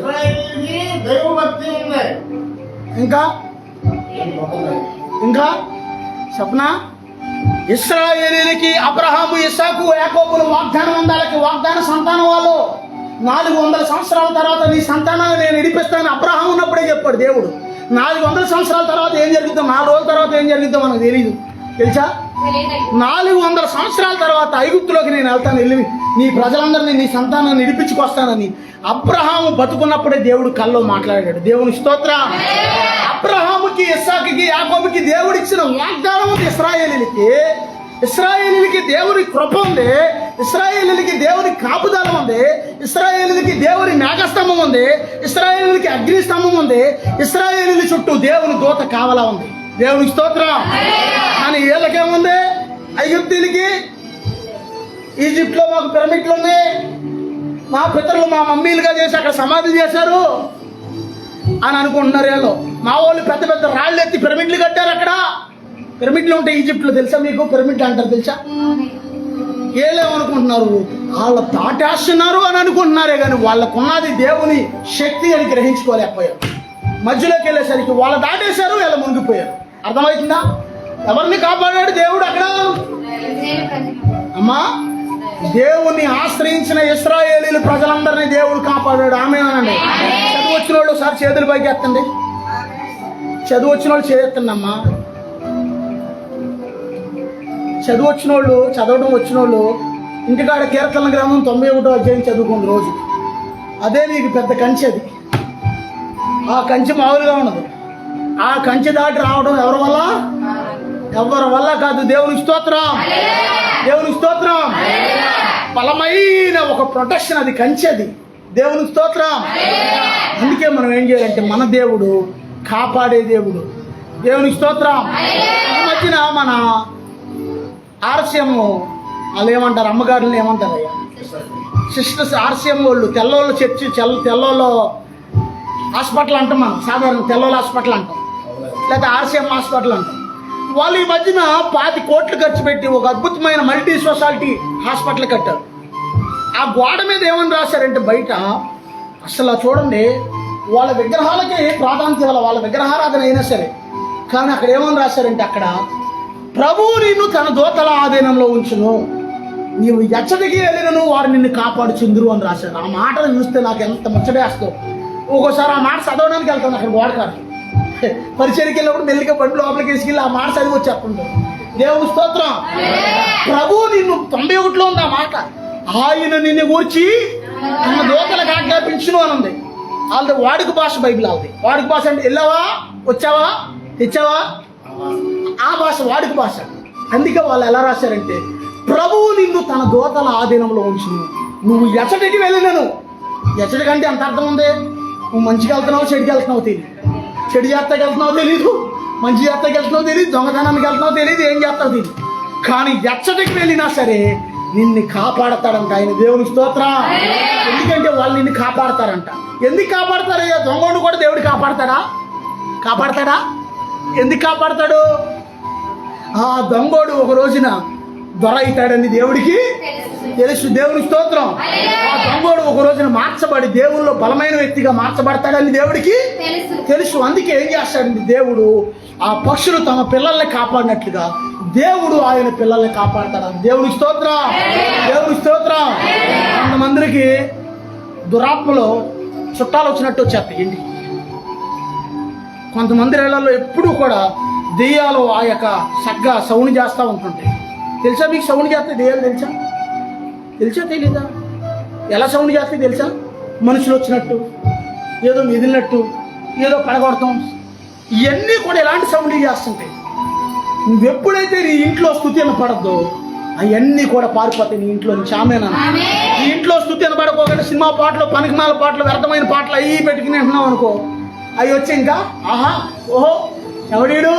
ఇంకా చెప్పనా, ఇశ్రాయేలీలకి అబ్రహాము, ఇస్సాకు, యాకోబులు వాగ్దానం ఉండాలకి వాగ్దాన సంతానం వాళ్ళు 400 సంవత్సరాల తర్వాత నీ సంతానాన్ని నేను ఇడిపిస్తాను అబ్రహాం ఉన్నప్పుడే చెప్పాడు దేవుడు. 400 సంవత్సరాల తర్వాత ఏం జరుగుతుందో, 4 రోజుల తర్వాత ఏం జరుగుతుందో మనకు తెలియదు. తెలుసా? 400 సంవత్సరాల తర్వాత ఐగుప్తులోకి నేను వెళ్తాను, వెళ్ళి నీ ప్రజలందరినీ నీ సంతానాన్ని ఇడిపించుకొస్తానని అబ్రహాము బతుకున్నప్పుడే దేవుడు కల్లో మాట్లాడాడు. దేవుని స్తోత్రం. అబ్రహాముకి, ఇస్సాకుకి, యాకోబుకి దేవుడు ఇచ్చిన వాగ్దానం ఉంది. ఇశ్రాయేలీలకి దేవుని కృప ఉంది. ఇశ్రాయేలీలకి దేవుని కాపుదల ఉంది. ఇశ్రాయేలీలకి దేవుని మేఘస్తంభం ఉంది. ఇశ్రాయేలీలకి అగ్నిస్తంభం ఉంది. ఇశ్రాయేలీల చుట్టూ దేవుని దూత కావలా ఉంది. దేవుని స్తోత్రం. కానీ వీళ్ళకేముంది, ఐగుప్తీయులకి ఈజిప్ట్లో మాకు పిరమిడ్లు ఉన్నాయి, మా పితరులు మా మమ్మీలుగా చేసి అక్కడ సమాధి చేశారు అని అనుకుంటున్నారు. వీళ్ళు మా వాళ్ళు పెద్ద పెద్ద రాళ్ళు ఎత్తి పిరమిడ్లు కట్టారు. అక్కడ పిరమిడ్లు ఉంటాయి ఈజిప్ట్లో, తెలుసా మీకు? పిరమిడ్లు అంటారు తెలుసా? ఏలేమనుకుంటున్నారు, వాళ్ళు దాటేస్తున్నారు అని అనుకుంటున్నారే కానీ వాళ్ళకున్నది దేవుని శక్తి అని గ్రహించుకోలేకపోయారు. మధ్యలోకి వెళ్ళేసరికి వాళ్ళు దాటేశారు, వీళ్ళు మునిగిపోయారు. అర్థమవుతుందా? ఎవరిని కాపాడాడు దేవుడు అక్కడ? అమ్మా, దేవుణ్ణి ఆశ్రయించిన ఇశ్రాయేలీలు ప్రజలందరినీ దేవుడు కాపాడాడు. ఆమేనండి. చదువు వచ్చిన వాళ్ళు సార్ చేతులు పైకి ఎత్తండి. చదువు వచ్చిన వాళ్ళు చేయెత్తండి అమ్మా. చదువు వచ్చిన వాళ్ళు, చదవడం వచ్చిన వాళ్ళు ఇంటికాడ కీర్తన గ్రంథం 91వ అధ్యాయం చదువుకుంది రోజు. అదే నీకు పెద్ద కంచె. అది ఆ కంచె మామూలుగా ఉండదు. ఆ కంచె దాటి రావడం ఎవరి వల్ల? ఎవరి వల్ల కాదు. దేవుని స్తోత్రం. దేవుని స్తోత్రం. బలమైన ఒక ప్రొటెక్షన్ అది, కంచె అది. దేవుని స్తోత్రం. అందుకే మనం ఏం చేయాలంటే, మన దేవుడు కాపాడే దేవుడు. దేవుని స్తోత్రం. ఈ మధ్యన మన ఆర్సీఎం వాళ్ళు ఏమంటారు, అమ్మగారులను ఏమంటారు అయ్యా, సిస్టర్స్, ఆర్సీఎం వాళ్ళు, తెల్లోళ్ళు చర్చి, తెల్లోళ్ళు హాస్పిటల్ అంటాం మనం. సాధారణ తెల్లోళ్ళ హాస్పిటల్ అంటాం, లేదా ఆర్సీఎం హాస్పిటల్ అంటాం. వాళ్ళు ఈ మధ్యన 20 కోట్లు ఖర్చు పెట్టి ఒక అద్భుతమైన మల్టీ స్పెషాలిటీ హాస్పిటల్ కట్టారు. ఆ గోడ మీద ఏమని రాశారంటే, బయట అసలు చూడండి, వాళ్ళ విగ్రహాలకి ప్రాధాన్యత ఇవ్వాలి, వాళ్ళ విగ్రహారాధన అయినా సరే, కానీ అక్కడ ఏమని రాశారంటే, అక్కడ ప్రభువు నిన్ను తన దూతల ఆధీనంలో ఉంచును, నీవు ఎచ్చటికి వెళ్ళినను వారు నిన్ను కాపాడుచుందురు అని రాశారు. ఆ మాటలు చూస్తే నాకు ఎంత ముచ్చటేస్తావు. ఒక్కోసారి ఆ మాట చదవడానికి వెళ్తాను అక్కడ గోడకాడికి. పరిచయకి వెళ్ళినప్పుడు మెల్లిగా బండి లోపలికి తీసుకెళ్ళి ఆ మాట చదివి వచ్చేస్తుంటారు. దేవుని స్తోత్రం. ప్రభువు నిన్ను 91లో ఉంది ఆ మాట. ఆయన నిన్ను గూర్చి తన దూతలకు ఆజ్ఞాపించును అని ఉంది. వాళ్ళది వాడుక భాష బైబిల్. వాళ్ళది వాడుక భాష అంటే వెళ్ళావా, వచ్చావా, తెచ్చావా, ఆ భాష వాడుక భాష. అందుకే వాళ్ళు ఎలా రాశారంటే, ప్రభువు నిన్ను తన దూతల ఆధీనంలో ఉంచును, నువ్వు ఎచ్చటికి వెళ్ళినను. ఎచ్చటికంటే ఎంత అర్థం ఉంది? నువ్వు మంచిగా వెళ్తున్నావు, చెడుకి వెళ్తున్నావు తెలియదు, చెడు చేస్తాకి వెళ్తున్నావు తెలీదు, మంచి చేస్తాకి వెళ్తున్నావు తెలియదు, దొంగతనానికి వెళ్తున్నావు తెలియదు, ఏం చేస్తావు తెలియదు. కానీ ఎచ్చటికి వెళ్ళినా సరే నిన్ను కాపాడతాడంట ఆయన. దేవుని స్తోత్రం. ఎందుకంటే వాళ్ళు నిన్ను కాపాడతారంట. ఎందుకు కాపాడతారయ్యా? దొంగను కూడా దేవుడు కాపాడతాడా? ఎందుకు కాపాడతాడు? ఆ దొంగోడు ఒక రోజున దొర అవుతాడని దేవుడికి తెలుసు. దేవుని స్తోత్రం. ఆ దొంగోడు ఒక రోజున మార్చబడి దేవుల్లో బలమైన వ్యక్తిగా మార్చబడతాడని దేవుడికి తెలుసు. అందుకే ఏం చేస్తాడండి దేవుడు? ఆ పక్షులు తమ పిల్లల్ని కాపాడినట్లుగా దేవుడు ఆయన పిల్లల్ని కాపాడతాడు. దేవుని స్తోత్రం. దేవుని స్తోత్రం. కొంతమందికి దురాత్మలో చుట్టాలు వచ్చినట్టు వచ్చేస్తాయి ఇంటికి. కొంతమంది ఇళ్లలో ఎప్పుడూ కూడా దెయ్యాలు ఆ యొక్క సగ్గా సౌండ్ చేస్తూ ఉంటుంటాయి. తెలుసా మీకు? సౌండ్ చేస్తే దెయ్యాలు తెలుసా తెలీదా? ఎలా సౌండ్ చేస్తే తెలుసా? మనుషులు వచ్చినట్టు, ఏదో మెదిలినట్టు, ఏదో పడగొడతాం, ఇవన్నీ కూడా ఎలాంటి సౌండ్ చేస్తుంటాయి. నువ్వెప్పుడైతే నీ ఇంట్లో స్తుతి అనపడద్దో అవన్నీ కూడా పారిపోతాయి నీ ఇంట్లో నుంచి. ఆమేనా? నీ ఇంట్లో స్తుతి అనపడకోకుండా సినిమా పాటలు, పనికిమాల పాటలు, వ్యర్థమైన పాటలు అవి పెట్టుకుని అంటున్నావు అనుకో, అవి వచ్చి ఇంకా ఆహా ఓహో ఎవడీడు,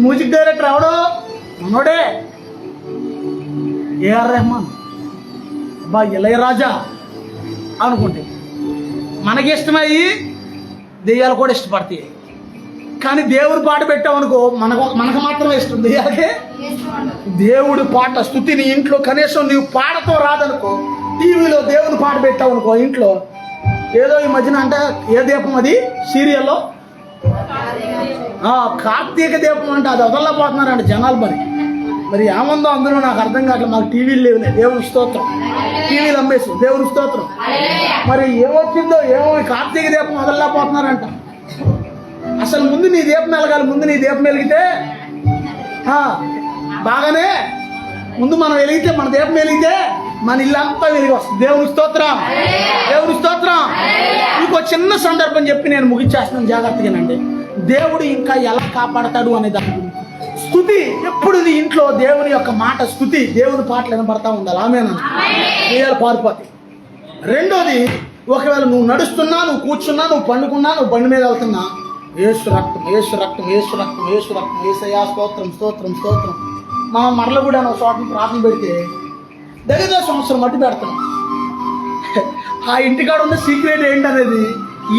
మ్యూజిక్ డైరెక్టర్ ఎవడో, మనోడే ఏఆర్ రెహమాన్, బా ఇళయరాజా అనుకుంటే మనకి ఇష్టమయ్యి దెయ్యాలు కూడా ఇష్టపడతాయి. కానీ దేవుడు పాట పెట్టామనుకో మనకు మాత్రమే ఇష్టం, దెయ్యాలకే. దేవుడు పాట స్తుతిని ఇంట్లో కనీసం నీవు పాడతో రాదనుకో, టీవీలో దేవుని పాట పెట్టావనుకో ఇంట్లో, ఏదో ఈ మధ్యన అంటే ఏ దీపం అది సీరియల్లో కార్తీక దీపం అంటే అది వదలపోతున్నారంట జనాలు. మరి ఏముందో అందులో నాకు అర్థం కావట్లేదు. మాకు టీవీలు లేవులే. దేవుని స్తోత్రం. టీవీలు అమ్మేసి దేవుని స్తోత్రం. మరి ఏమొచ్చిందో ఏమో కార్తీక దీపం వదలలేకపోతున్నారంట. అసలు ముందు నీ దీపం వెలగాలి. ముందు నీ దీపం వెలిగితే బాగానే, ముందు మనం వెలిగితే, మన దీపం వెలిగితే మన ఇల్లంతా వెలిగి వస్తుంది. దేవుని స్తోత్రం. దేవుని స్తోత్రం. ఇంకో చిన్న సందర్భం చెప్పి నేను ముగించేస్తున్నాను జాగ్రత్తగానండి. దేవుడు ఇంకా ఎలా కాపాడతాడు అనే దాని గురించి. స్తుతి ఎప్పుడు నీ ఇంట్లో దేవుని యొక్క మాట, స్తుతి, దేవుని పాటలు వినబడతా ఉండాలి. ఆమేనా? దెయ్యాలు పారిపోతాయి. రెండోది, ఒకవేళ నువ్వు నడుస్తున్నా, నువ్వు కూర్చున్నా, నువ్వు పండుకున్నా, నువ్వు బండి మీద వెళ్తున్నా, యేసు రక్తం, యేసు రక్తం, యేసు రక్తం, యేసు రక్తం, యేసయ్యా స్తోత్రం, స్తోత్రం, స్తోత్రం. మా మరల కూడా ఒక చోట ప్రార్థన పెడితే దగ్గర సంవత్సరం మట్టి పెడతాం. ఆ ఇంటికాడ ఉన్న సీక్రెట్ ఏంటనేది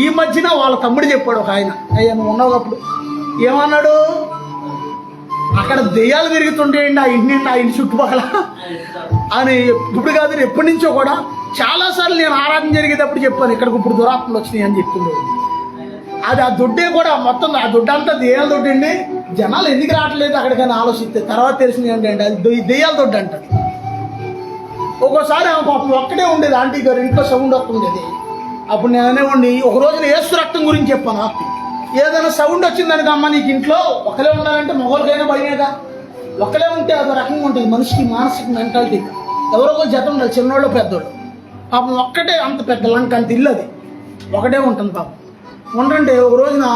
ఈ మధ్యన వాళ్ళ తమ్ముడు చెప్పాడు. ఒక ఆయన, అయ్యా నువ్వు ఉన్నావు ఏమన్నాడు, అక్కడ దెయ్యాలు తిరుగుతుంటాయండి ఆ ఇంటి నిండి, ఆ ఇంటి చుట్టుపక్కల అని. ఇప్పుడు కాదు, ఎప్పటి నుంచో కూడా చాలాసార్లు నేను ఆరాధన జరిగేటప్పుడు చెప్పాను, ఇక్కడికి ఇప్పుడు దురాత్మలు వచ్చినాయి అని చెప్తున్నాడు. అది ఆ దుడ్డే కూడా మొత్తం, ఆ దుడ్డంతా దెయ్యాల దొడ్డు అండి. జనాలు ఎందుకు రావట్లేదు అక్కడికైనా ఆలోచిస్తే తర్వాత తెలిసింది ఏంటంటే అది దెయ్యాల దొడ్డు అంట. ఒక్కోసారి ఆమె పాపం ఒక్కడే ఉండేది, ఆంటీ గారు ఇంట్లో సౌండ్ వస్తుండేది. అప్పుడు నేను అనేవాడిని, ఒక రోజున యేసు రక్తం గురించి చెప్పాను. ఏదైనా సౌండ్ వచ్చిందనుక అమ్మ నీకు ఇంట్లో ఒకలే ఉండాలంటే మొగలకైనా భయమేగా. ఒకలే ఉంటే అదో రకంగా ఉంటుంది మనిషికి, మానసిక మెంటాలిటీ. ఎవరో ఒక జత ఉండాలి, చిన్నోళ్ళు పెద్దోళ్ళు. పాపం ఒక్కటే అంత పెద్ద లంక అంత ఇల్లు, అది ఒకటే ఉంటుంది పాపం. ఉండంటే ఒక రోజున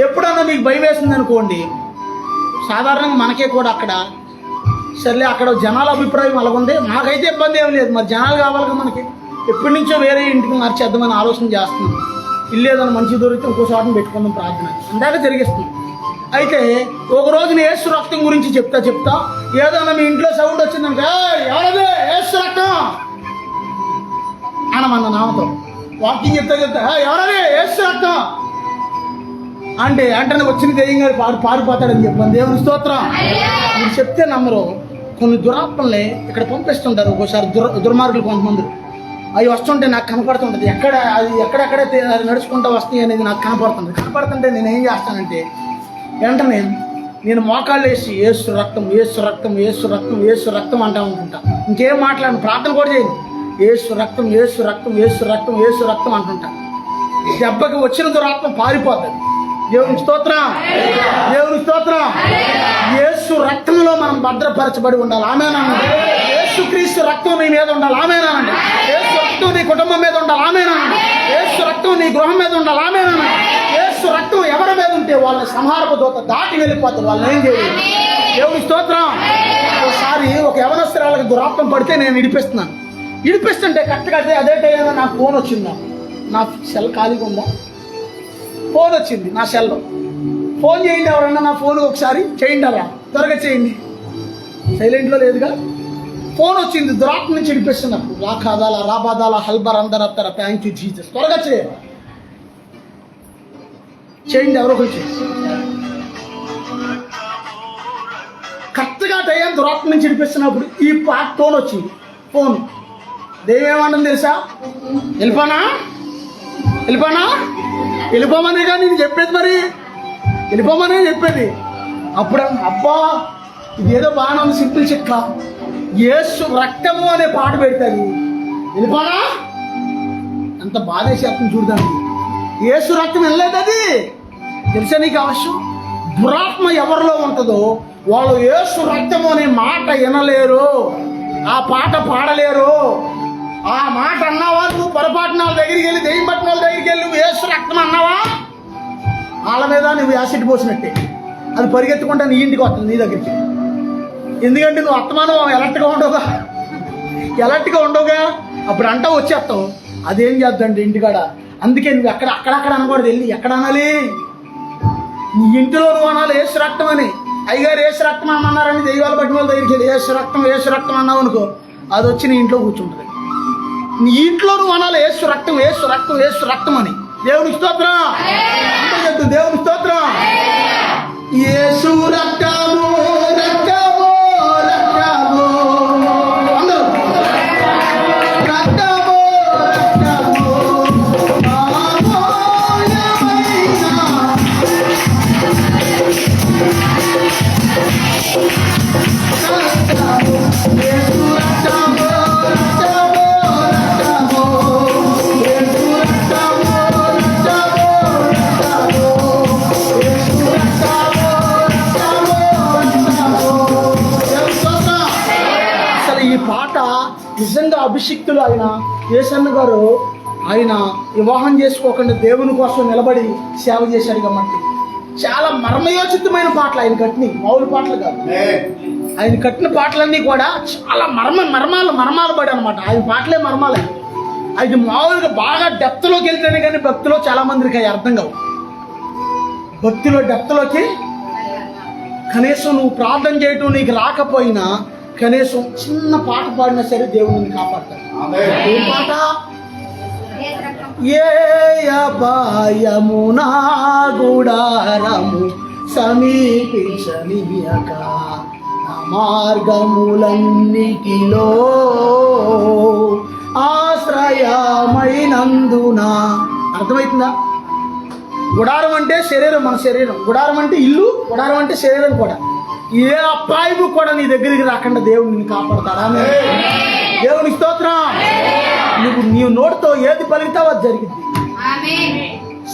ఎప్పుడన్నా మీకు భయం వేసింది అనుకోండి, సాధారణంగా మనకే కూడా అక్కడ సర్లే అక్కడ జనాల అభిప్రాయం అలాగుంది, మాకైతే ఇబ్బంది ఏం లేదు, మరి జనాలు కావాలిగా మనకి. ఎప్పటి నుంచో వేరే ఇంటికి మార్చేద్దామని ఆలోచన చేస్తున్నాం. ఇల్లు ఏదైనా మంచి దొరికితే ఇంకో చోటను పెట్టుకుందాం ప్రార్థన అందాక జరిగిస్తుంది. అయితే ఒక రోజున యేసు రక్తం గురించి చెప్తా ఏదైనా మీ ఇంట్లో సౌండ్ వచ్చిందంటే ఎవరదే యేసు రక్తం అనమన్న నామతో వాకింగ్ చెప్తా ఎవరదే యేసు రక్తం అంటే వెంటనే వచ్చిన దెయ్యంగా పారిపోతాడని చెప్పాను. దేవుని స్తోత్రం. మీరు చెప్తే నమ్మరు. కొన్ని దురాత్మల్ని ఇక్కడ పంపిస్తుంటారు ఒక్కోసారి, దుర్మార్గులు కొంతమంది. అవి వస్తుంటే నాకు కనపడుతుంటుంది, ఎక్కడెక్కడైతే అది నడుచుకుంటూ వస్తాయి అనేది నాకు కనపడుతుంటే నేను ఏం చేస్తానంటే వెంటనే నేను మోకాళ్ళు వేసి యేసు రక్తం, యేసు రక్తం, యేసు రక్తం, యేసు రక్తం అంటా ఉంటుంటా. ఇంకేం మాట్లాడను, ప్రార్థన కూడా చేయను. యేసు రక్తం, యేసు రక్తం, యేసు రక్తం, యేసు రక్తం అంటుంటా. దెబ్బకి వచ్చిన దురాత్మ పారిపోతుంది. దేవుని స్తోత్రం. దేవుని స్తోత్రం. యేసు రక్తంలో మనం భద్రపరచబడి ఉండాలి. ఆమేనండి. యేసుక్రీస్తు రక్తం నీ మీద ఉండాలి. ఆమేనండి. యేసు రక్తం నీ కుటుంబం మీద ఉండాలి. ఆమేనండి. యేసు రక్తం నీ గృహం మీద ఉండాలి. ఆమేనండి. యేసు రక్తం ఎవరి మీద ఉంటే వాళ్ళని సంహారపు దూత దాటి వెళ్ళిపోతుంది, వాళ్ళని ఏం చేయలేదు. దేవుని స్తోత్రం. ఒకసారి ఒక యవనస్తురాలకు దురాత్మ పడితే నేను ఇడిపిస్తుంటే కరెక్ట్గా అదే టైంలో నాకు ఫోన్ వచ్చిందా, నా సెల్ ఖాళీగా ఉందా, ఫోన్ వచ్చింది నా సెల్లో. ఫోన్ చేయండి ఎవరన్నా, నా ఫోన్ ఒకసారి చేయండి, అలా త్వరగా చేయండి. సైలెంట్లో లేదుగా. ఫోన్ వచ్చింది, దురాత్మ నుంచి వినిపిస్తున్నప్పుడు రాకాదాల రాబాదాల హల్బర్ అందరత్తర థ్యాంక్ యూ జీసస్, త్వరగా చేయండి ఎవరో ఒకరు కరెక్ట్గా టైం దురాత్మ నుంచి వినిపిస్తున్నప్పుడు ఈ పాట ఫోన్ వచ్చింది. ఫోన్ దేవేమంటుంది తెలుసా? వెళ్ళిపోనా వెళ్ళిపోమనే కానీ నేను చెప్పేది, మరి వెళ్ళిపోమనే చెప్పేది. అప్పుడు అబ్బా ఇదేదో బాగానే ఉంది, సింపుల్ చిక్క, యేసు రక్తము అనే పాట పెడతాది. వెళ్ళిపోనా అంత బాధేసేస్తుంది చూడదానికి. యేసు రక్తం వెళ్ళలేదు, అది తెలుసా నీకు అవశ్యం. దురాత్మ ఎవరిలో ఉంటుందో వాళ్ళు యేసు రక్తము అనే మాట వినలేరు, ఆ పాట పాడలేరు. ఆ మాట అన్నావా నువ్వు పొరపాటున వాళ్ళ దగ్గరికి వెళ్ళి, దెయ్యం పట్టిన వాళ్ళ దగ్గరికి వెళ్ళి నువ్వు యేసు రక్తం అన్నావా, వాళ్ళ మీద నువ్వు యాసిడ్ పోసినట్టే. అది పరిగెత్తుకుంటా నీ ఇంటికి వస్తుంది, నీ దగ్గరికి. ఎందుకంటే నువ్వు అత్తమానం ఎలర్ట్గా ఉండవుగా అప్పుడు అంటావు, వచ్చేస్తావు. అదేం చేద్దాండి ఇంటికాడ. అందుకే నువ్వు అక్కడక్కడ అనకూడదు, వెళ్ళి ఎక్కడ అనాలి, నీ ఇంటిలో నువ్వు అనాలి యేసు రక్తం అని. అయ్యగారు యేసు రక్తం అన్నారని దెయ్యాలు పట్టిన వాళ్ళ దగ్గరికి వెళ్ళి యేసు రక్తం అన్నావు అనుకో, అది వచ్చి నీ ఇంట్లో కూర్చుంటుంది. నీ ఇంట్లో నువ్వు అనాలి యేసు రక్తం అని. దేవుని స్తోత్రం, దేవుని స్తోత్రం. యేసు రక్తము రక్తము రక్తము అందరూ రక్తము రక్తము నిజంగా అభిషిక్తులు ఆయన యేసన్న గారు, ఆయన వివాహం చేసుకోకుండా దేవుని కోసం నిలబడి సేవ చేశాడు కాబట్టి చాలా మర్మయోచితమైన పాటలు ఆయన కట్టిన, మామూలు పాటలు కాదు. ఆయన కట్టిన పాటలన్నీ కూడా చాలా మర్మాలు పడి అనమాట. ఆయన పాటలే మర్మాలే. అది మామూలుగా బాగా డెప్త్లోకి వెళ్తేనే కానీ భక్తిలో చాలా మందికి అవి అర్థం కావు. భక్తిలో డెప్త్లోకి కనీసం నువ్వు ప్రార్థన చేయటం నీకు రాకపోయినా కనీసం చిన్న పాట పాడినా సరే దేవుని కాపాడతాడు. ఏ పాట? ఏ అపాయము నా గుడారము సమీపించనీయక, నా మార్గములన్నిటిలో ఆశ్రయమైనందున. అర్థమవుతుందా? గుడారం అంటే శరీరం, మన శరీరం. గుడారం అంటే ఇల్లు, గుడారం అంటే శరీరం కూడా. ఏ అపాయము కూడా నీ దగ్గరికి రాకుండా దేవుడు నిన్ను కాపాడతాడా? దేవుని స్తోత్రం. నీవు నోటితో ఏది పలికితావో అది జరిగింది.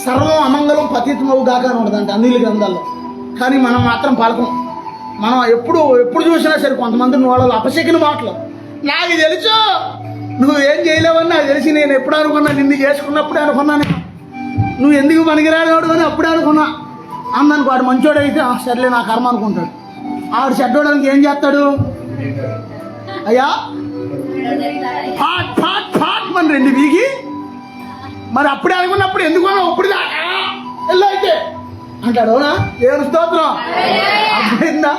సర్వం అమంగళం పతితమవు గాక అని ఉండదంట అన్ని గ్రంథాల్లో. కానీ మనం మాత్రం పలకం. మనం ఎప్పుడు చూసినా సరే కొంతమంది వాళ్ళు అపశకిన మాటలు. నాకు తెలుసు నువ్వేం చేయలేవని నాకు తెలిసి, నేను ఎప్పుడు అనుకున్నా, నిన్ను చేసుకున్నప్పుడే అనుకున్నాను, నువ్వు ఎందుకు పనికిరాడు అని అప్పుడే అనుకున్నా. అందనుకో వాడు మంచోడు అయితే సర్లే నా కర్మ అనుకుంటాడు. ఆవిడ చెడ్డోడానికి ఏం చేస్తాడు? అయ్యా ఫాట్ మన రెండు వీగి, మరి అప్పుడే అనుకున్నప్పుడు ఎందుకున్నా ఇప్పుడు అయితే అంటాడు. అవునా? దేవుని స్తోత్రం. అర్థమైందా?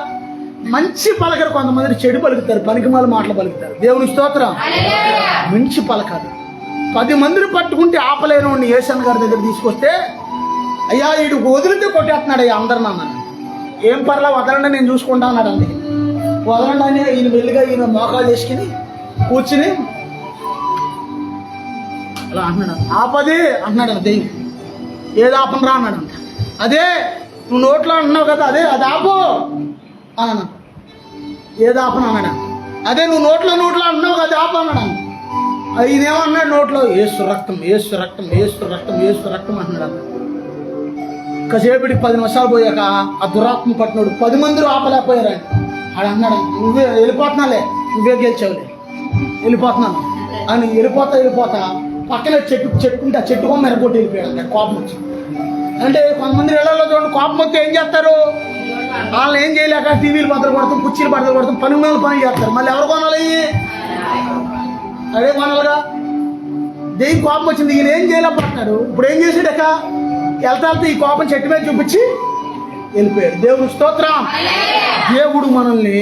మంచి పలకరు కొంతమంది, చెడు పలుకుతారు, పనికిమాల మాటలు పలుకుతారు. దేవుని స్తోత్రం. మంచి పలకాలి. 10 మందిని పట్టుకుంటే ఆపలేని యేసన్న గారి దగ్గర తీసుకొస్తే, అయ్యా వీడు వదిలితే కొట్టేస్తున్నాడు అయ్యా అందరిని అన్నాడు. ఏం పర్లా వదలండి నేను చూసుకుంటా అన్నాడు. అందుకే వదలండి అని ఈయన మెల్లిగా ఈయన మోకాలు చేసుకుని కూర్చుని అలా అంటున్నాడు. ఆపది అంటున్నాడు దెయ్యం. ఏది ఆపనరా అన్నాడు. అదే నువ్వు నోట్లో అంటున్నావు కదా, అది ఆపు అన్నాడు. ఏది ఆపను అన్నాడు. అదే నువ్వు నోట్లో అంటున్నావు కదా, ఆపు అన్నాడు. ఈయనేమన్నాడు? నోట్లో యేసు రక్తం అంటున్నాడు. కాసేపటికి 10 నిమిషాలు పోయాక ఆ దురాత్మ పట్టినోడు 10 మంది ఆపలేకపోయారు. ఆడు అన్నాడు, నువ్వే వెళ్ళిపోతున్నాలే, నువ్వే గెలిచావులే, వెళ్ళిపోతున్నాను అని. వెళ్ళిపోతా పక్కన చెట్టు కొమ్మ ఎరగొట్టి వెళ్ళిపోయాడు. కోపం వచ్చి. అంటే కొంతమంది ఇళ్లలో చూడండి, కోపం వస్తే ఏం చేస్తారు? వాళ్ళని ఏం చేయలేక టీవీలు బద్దలు కొడతాం, కుర్చీలు బద్దలు కొడతాం, పని చేస్తారు. మళ్ళీ ఎవరు కొనాలి? అదే కొనాలిగా. దేనికి కోపం వచ్చింది, ఈయన ఏం చేయలేకపోతున్నాడు. ఇప్పుడు ఏం చేసాడక వెళ్తా ఈ కోపం చెట్టు మీద చూపించి వెళ్ళిపోయాడు. దేవుడు స్తోత్రం. దేవుడు మనల్ని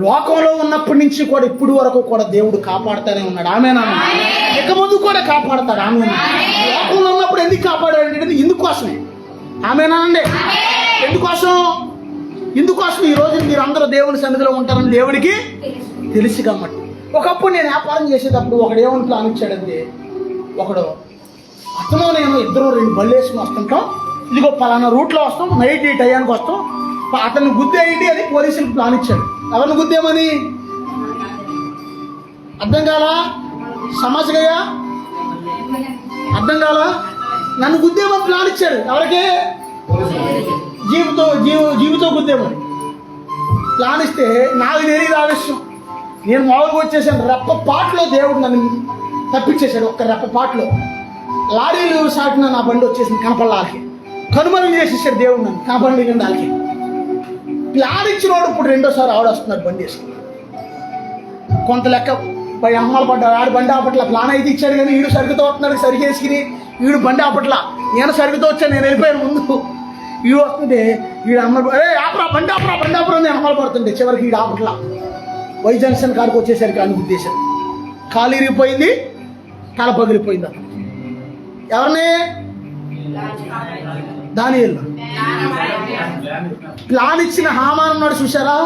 లోకంలో ఉన్నప్పటి నుంచి కూడా ఇప్పుడు వరకు కూడా దేవుడు కాపాడుతూనే ఉన్నాడు. ఆమేనా? ఇక ముందు కూడా కాపాడతాడు. ఆమేనా? లోకంలో ఉన్నప్పుడు ఎందుకు కాపాడాడు అంటే ఇందుకోసమే. ఆమేనా అండి? ఇందుకోసం ఈ రోజు మీరు అందరూ దేవుని సన్నిధిలో ఉంటారని దేవుడికి తెలుసు కాబట్టి. ఒకప్పుడు నేను వ్యాపారం చేసేటప్పుడు ఒకడు ఏమని ప్లాన్ ఇచ్చాడంటే, ఒకడు అతను నేను ఇద్దరు 2 బళ్ళు వేసుకుని వస్తుంటాం, ఇదిగో పలానా రూట్లో వస్తాం, నైట్ ఈ టయానికి వస్తాం, అతన్ని గుద్దేయండి అని పోలీసులకు ప్లాన్ ఇచ్చాడు. ఎవరిని గుద్దేమని? అర్థం కాలా? సమాజగా అర్థం కాలా? నన్ను గుద్దేమని ప్లాన్ ఇచ్చాడు. ఎవరికి? జీవితో గుద్దేమని ప్లాన్ ఇస్తే నాకు తెలియదు ఆ విషయం. నేను మామూలుగా వచ్చేసాను. రెప్పపాట్లో దేవుడు నన్ను తప్పించేశాడు. ఒక్క రెప్పపాట్లో లారీలు సాటిన నా బండి వచ్చేసింది కనపడలాకి. కనుమరుగు చేసేసాడు దేవుడు నన్ను కనపడలేదండి. వాళ్ళకి ప్లాన్ ఇచ్చినోడు ఇప్పుడు 2వ సారి ఆవిడ వస్తున్నారు బండి వేసుకుని. కొంత లెక్క అమ్మాలు పడ్డాడు. ఆడు బండి ఆపట్ల. ప్లాన్ అయితే ఇచ్చాడు కానీ వీడు సరిగ్గా వస్తున్నాడు. సరిగేసుకుని వీడు బండి ఆపట్ల. నేను సరిగ్గా వచ్చాను. నేను వెళ్ళిపోయాను ముందు. వీడు వస్తుంటే వీడు అమ్మాయి ఆపరా బండి ఆపరా నేను అమ్మాలు పడుతుంటే చివరికి వీడు ఆపట్ల. వై జంక్షన్ కాడికి వచ్చేసరికి అని ఉద్దేశం కాలు ఇరిగిపోయింది, తల పగిలిపోయింది. అతను ఎవరిని? దానియేలు. ప్లాన్ ఇచ్చిన హామాను ఉన్నాడు చూసారా?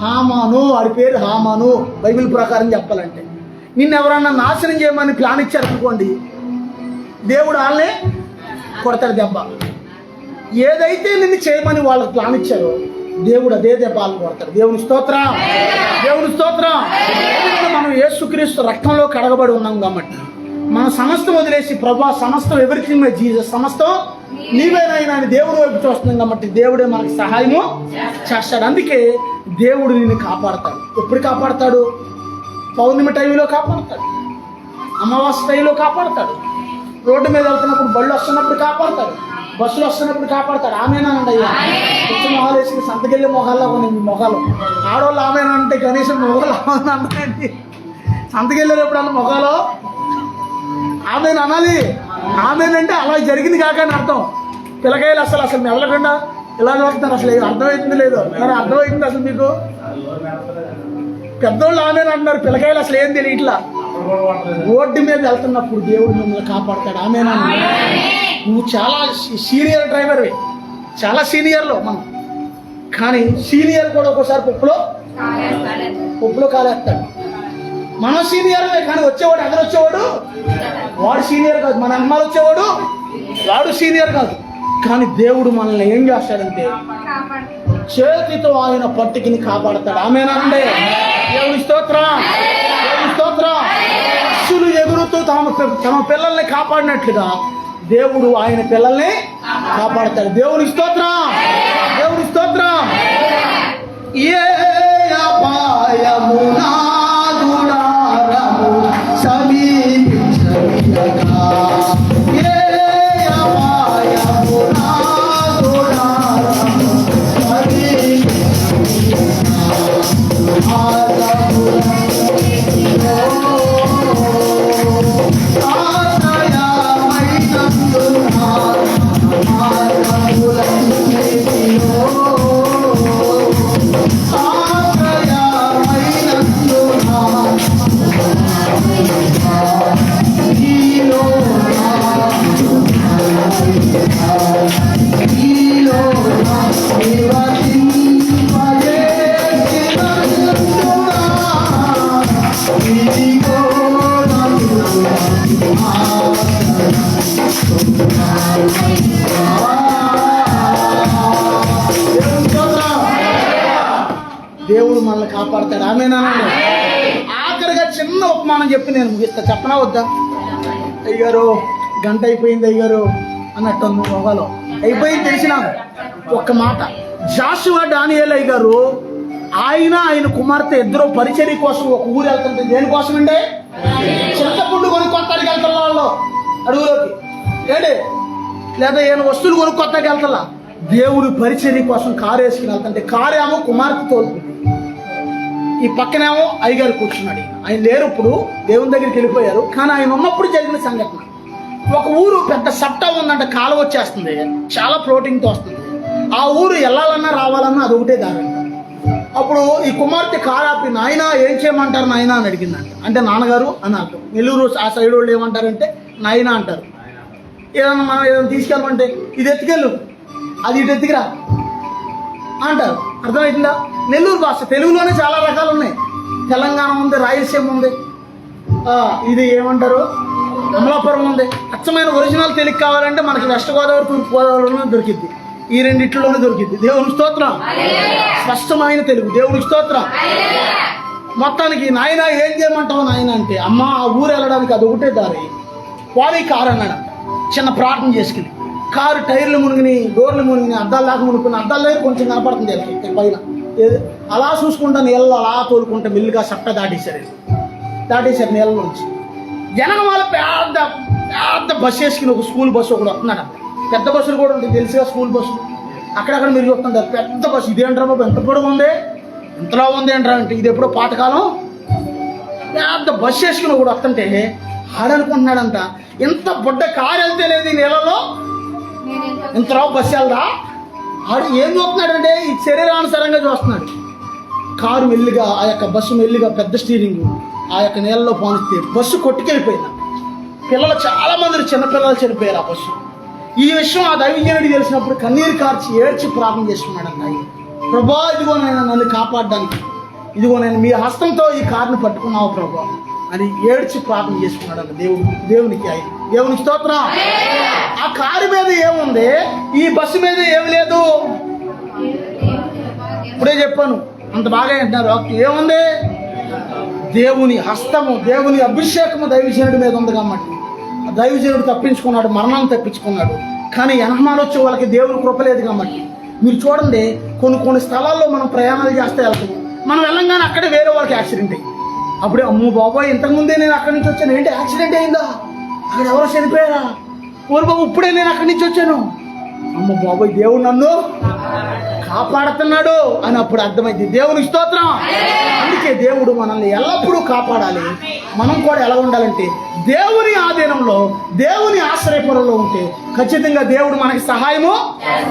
హామాను, వాడి పేరు హామాను. బైబిల్ ప్రకారం చెప్పాలంటే నిన్ను ఎవరన్నా నాశనం చేయమని ప్లాన్ ఇచ్చారనుకోండి, దేవుడు వాళ్ళని కొడతాడు దెబ్బ. ఏదైతే నిన్ను చేయమని వాళ్ళకి ప్లాన్ ఇచ్చారో దేవుడు అదే దెబ్బలు కొడతాడు. దేవుని స్తోత్రం. మనం యేసుక్రీస్తు రక్తంలో కడగబడి ఉన్నాం కాబట్టి మనం సమస్తం వదిలేసి ప్రభా సమస్తం ఎవ్రీథింగ్ మై జీసస్, సమస్తం నీవేనైనా అని దేవుడు వైపు చూస్తున్నాం కాబట్టి దేవుడే మనకి సహాయము చేస్తాడు. అందుకే దేవుడు నిన్ను కాపాడతాడు. ఎప్పుడు కాపాడతాడు? పౌర్ణమి టైంలో కాపాడతాడు, అమావాస్య టైంలో కాపాడతాడు, రోడ్డు మీద వెళ్తున్నప్పుడు బళ్ళు వస్తున్నప్పుడు కాపాడతాడు, బస్సులు వస్తున్నప్పుడు కాపాడతాడు. ఆమెనానండి అయ్యా. కొంచెం మొహాలు వేసి సంతకెళ్ళే మొహాల్లో కొన్ని మొహాలు ఆడవాళ్ళు ఆమెనంటే కనీసం మొహాలు అన్నాయండి. సంతకెళ్ళేటప్పుడు అన్న మొహాలు ఆమెను అనాలి. ఆమెనంటే అలా జరిగింది కాక అని అర్థం. పిల్లకాయలు అసలు మెదలకుండా ఇలా వెళ్తున్నారు. అసలు అర్థమవుతుంది లేదు మరి అర్థమవుతుంది అసలు మీకు? పెద్దోళ్ళు ఆమెను అంటున్నారు, పిల్లకాయలు అసలు ఏం తెలియ. ఇట్లా రోడ్డు మీద వెళ్తున్నప్పుడు దేవుడు మిమ్మల్ని కాపాడతాడు. ఆమెనండి. నువ్వు చాలా సీనియర్ డ్రైవర్వి, చాలా సీనియర్లో మనం, కానీ సీనియర్ కూడా ఒక్కోసారి పప్పులో కాలేస్తాడు. మనం సీనియర్వే కానీ వచ్చేవాడు ఎదురు వచ్చేవాడు వాడు సీనియర్ కాదు. మన అమ్మాలు వచ్చేవాడు వాడు సీనియర్ కాదు. కానీ దేవుడు మనల్ని ఏం చేస్తాడంటే చేతితో ఆయన పట్టుకుని కాపాడతాడు. ఆమేనండి. దేవుని స్తోత్రం. పక్షులు ఎగురుతూ తమ పిల్లల్ని కాపాడినట్లుగా దేవుడు ఆయన పిల్లల్ని కాపాడతాడు. దేవుని స్తోత్రం. ఏ అపాయము నాదు నారము సమీపించగా, ఏ అపాయము నాదు నారము సమీపించగా, దేవుడు మనల్ని కాపాడతాడు. ఆమేనండి. ఆఖరిగా చిన్న ఉపమానం చెప్పి నేను ముగిస్తా. చెప్పనా వద్దా? అయ్యారు గంట అయిపోయింది అయ్యారు అన్నట్టు మొగలో అయిపోయింది తెలిసినాను. ఒక్క మాట, జాషువా డానియేల్ అయ్యారు ఆయన కుమార్తె ఇద్దరు పరిచర్య కోసం ఒక ఊరు వెళ్తుంటే దేనికోసం అండి? చింతపండు కొనుక్కొత్తానికి వెళ్తున్నా వాళ్ళు అడుగులోకి ఏంటి, లేదా ఏమైనా వస్తువులు కొనుక్కొత్తానికి వెళ్తా. దేవుడి పరిచర్య కోసం కారు వేసుకుని వెళ్తుంటే కారు ఏమో కుమార్తె తోలుతుంది, ఈ పక్కనేమో అయ్యగారు కూర్చున్నాడు. ఆయన లేరు, ఇప్పుడు దేవుని దగ్గరికి వెళ్ళిపోయారు. కానీ ఆయన ఉన్నప్పుడు జరిగిన సంఘటన. ఒక ఊరు పెద్ద సప్టా ఉందంటే కాలువ వచ్చేస్తుంది, చాలా ఫ్లోటింగ్తో వస్తుంది. ఆ ఊరు వెళ్ళాలన్నా రావాలన్నా అది ఒకటే దారి. ఆ అప్పుడు ఈ కుమార్తె కారాపి, నాయన ఏం చేయమంటారు నాయన అని అడిగిందంట. అంటే నాన్నగారు అని అర్థం. నెల్లూరు ఆ సైడ్ వాళ్ళు ఏమంటారంటే నాయన అంటారు. ఏదన్నా మనం ఏదైనా తీసుకెళ్ళమంటే ఇది ఎత్తుకెళ్ళు, అది ఇటు ఎత్తుకురా అంటారు. అర్థమవుతుందా? నెల్లూరు భాష. తెలుగులోనే చాలా రకాలు ఉన్నాయి. తెలంగాణ ఉంది, రాయలసీమ ఉంది, ఇది ఏమంటారు అమలాపురం ఉంది. అచ్చమైన ఒరిజినల్ తెలుగు కావాలంటే మనకి వెస్ట్ గోదావరి, తూర్పు గోదావరిలోనే దొరికిద్ది. ఈ రెండిట్లోనే దొరికిద్ది. దేవుని స్తోత్రం. స్పష్టమైన తెలుగు. దేవుని స్తోత్రం. మొత్తానికి నాయన ఏం చేయమంటావు నాయన అంటే, అమ్మ ఆ ఊరు వెళ్ళడానికి అది ఒకటే దారి, పోనీ కారు అన్నాడు. చిన్న ప్రార్థన చేసుకుని కారు టైర్లు మునిగిని, డోర్లు మునిగిని, అద్దాలు దాకా మునుకుని, అద్దాలు దగ్గర కొంచెం కనపడుతుంది పైన. అలా చూసుకుంటా నీళ్ళు అలా తోలుకుంటా మిల్లుగా సట్ట దాటేశారు నీళ్ళ నుంచి. జనగమాల పెద్ద పెద్ద బస్సు వేసుకుని ఒక స్కూల్ బస్సు ఒకటి వస్తున్నాడు. పెద్ద బస్సులు కూడా ఉంటాయి తెలుసుగా, స్కూల్ బస్సు అక్కడక్కడ మీరు చూస్తుంటారు. పెద్ద బస్సు. ఇదేంట్రా బాబు ఎంత పొడవు ఉంది, ఎంతలా ఉంది ఏంట్రా అంటే, ఇది ఎప్పుడో పాతకాలం పెద్ద బస్సు వేసుకుని ఒకటి వస్తుంటే ఆడనుకుంటున్నాడంట, ఇంత బుడ్డ కారు వెళ్తే లేదు ఈ నెలలో, ఇంతలా బస్సు వెళ్దా. ఆడు ఏం చూస్తున్నాడంటే ఈ శరీరానుసారంగా చూస్తున్నాడు. కారు మెల్లిగా, ఆ యొక్క బస్సు మెల్లిగా పెద్ద స్టీరింగ్ ఆ యొక్క నీళ్ళలో పోనిస్తే బస్సు కొట్టుకెళ్ళిపోయింది. పిల్లలు చాలా మంది చిన్నపిల్లలు చనిపోయారు ఆ బస్సు. ఈ విషయం ఆ దైవజనుడికి తెలిసినప్పుడు కన్నీరు కార్చి ఏడ్చి ప్రార్థన చేసుకున్నాడంట. ప్రభా ఇదిగో నేను నన్ను కాపాడడానికి, ఇదిగో నేను మీ హస్తంతో ఈ కారుని పట్టుకున్నావు ప్రభా అని ఏడ్చి ప్రార్థన చేసుకున్నాడంట దేవునికి. దేవునికి స్తోత్రం. ఆ కారు మీద ఏముంది, ఈ బస్సు మీద ఏమి లేదు. ఇప్పుడే చెప్పాను, అంత బాగా అంటున్నారు. ఏముంది? దేవుని హస్తము, దేవుని అభిషేకము దైవజనుడి మీద ఉంది కాబట్టి దైవజనుడు తప్పించుకున్నాడు, మరణాన్ని తప్పించుకున్నాడు. కానీ ఎనహమానొచ్చే వాళ్ళకి దేవుని కృప లేదు కాబట్టి. మీరు చూడండి, కొన్ని స్థలాల్లో మనం ప్రయాణాలు చేస్తే వెళ్తాము, మనం వెళ్ళంగానే అక్కడే వేరే వాళ్ళకి యాక్సిడెంట్ అయ్యి, అప్పుడే అమ్మో బాబాయ్ ఇంతకుముందే నేను అక్కడి నుంచి వచ్చాను, ఏంటి యాక్సిడెంట్ అయిందా, అక్కడ ఎవరో చనిపోయారా, ఓరు బాబు ఇప్పుడే నేను అక్కడి నుంచి వచ్చాను, అమ్మ బాబాయ్ దేవుడు నన్ను కాపాడుతున్నాడు అని అప్పుడు అర్థమైంది. దేవుని స్తోత్రం. అందుకే దేవుడు మనల్ని ఎల్లప్పుడూ కాపాడాలి. మనం కూడా ఎలా ఉండాలంటే దేవుని ఆధీనంలో, దేవుని ఆశ్రయపురంలో ఉంటే ఖచ్చితంగా దేవుడు మనకి సహాయము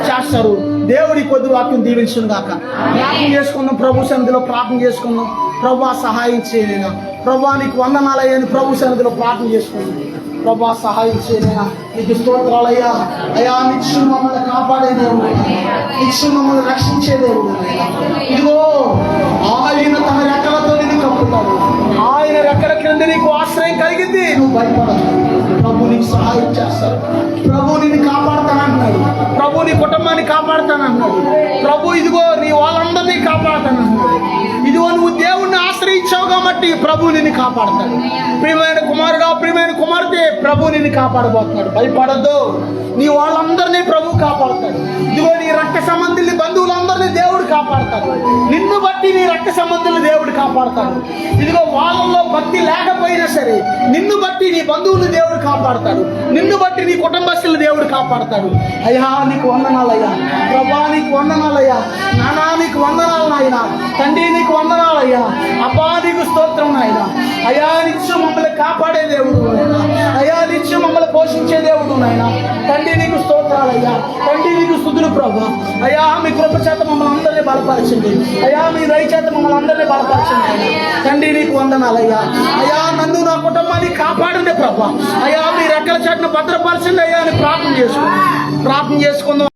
చేస్తారు. దేవుడి కొద్ది వాక్యం దీవించును గాక. ప్రార్థన చేసుకుందాం, ప్రభు సన్నిధిలో ప్రార్థన చేసుకుందాం. ప్రభా సహాయం చేయలేనా, ప్రభా నీకు వందనాలయ్యని ప్రభు సన్నిధిలో ప్రార్థన చేసుకుందాం. ప్రభా సహాయం చేయలేనా, నీకు స్తోత్రాలయ్యా. అయ్యా నిత్యం మమ్మల్ని కాపాడే దేవుడు, నిత్యం మమ్మల్ని రక్షించే దేవుడు. ఇదిగో ఆయన తన రెక్కలతో నిన్ను కప్పుతాడు, ఆయన రెక్కల క్రింద నీకు ఆశ్రయం కలిగింది, నువ్వు భయపడదు. ప్రభు నీకు సహాయం చేస్తాడు, ప్రభు నిన్ను కాపాడుతానంటున్నాడు, ప్రభు నీ కుటుంబాన్ని కాపాడుతానంటున్నాడు, ప్రభు ఇదిగో నీ వాళ్ళందరినీ కాపాడుతానంటున్నాడు. ఇదిగో నువ్వు దేవుణ్ణి ఆశ్రయించావు కాబట్టి ప్రభు నిన్ను కాపాడతాడు. ప్రియమైన కుమారుడా, ప్రియమైన కుమార్తె, ప్రభు నిన్ను కాపాడబోతున్నాడు. భయపడద్దు, నీ వాళ్ళందరినీ ప్రభు కాపాడతాడు. ఇదిగో నీ రక్త సంబంధుల్ని, బంధువులందరినీ దేవుడు కాపాడతాడు. నిన్ను బట్టి నీ రక్త సంబంధులు దేవుడు కాపాడతాడు. ఇదిగో వాళ్ళల్లో భక్తి లేకపోయినా సరే నిన్ను బట్టి నీ బంధువులు దేవుడు కాపాడతాడు, నిన్ను బట్టి నీ కుటుంబస్తులు దేవుడు కాపాడతాడు. అయ్యా నీకు వందనాలయ్యా, ప్రభా నీకు వందనాలయ్యా, నానా నీకు వందనాలు నాయన, తండ్రి నీకు వందనాలయ్యా, అబ్బా నీకు స్తోత్రం నాయన. అయ్యా నిత్యం మమ్మల్ని కాపాడే దేవుడు నాయన, అయ్యా నిత్యం మమ్మల్ని పోషించే దేవుడు నాయన. తండ్రి నీకు స్తోత్రాలయ్యా, తండ్రి నీకు స్తుతులు ప్రభా. అయ్యా మీ కృప చేత మమ్మల్ని అందరినీ బలపరచండి, అయ్యా మీ దయ చేత మమ్మల్ని అందరినీ బలపరచండి అయ్యా. తండ్రి నీకు వందనాలయ్యా. అయ్యా నన్ను నా కుటుంబాన్ని కాపాడండి ప్రభా. అయ్యా మీ రెక్కల చేతను భద్రపరచండి అయ్యా అని ప్రార్థన చేసుకుందాం.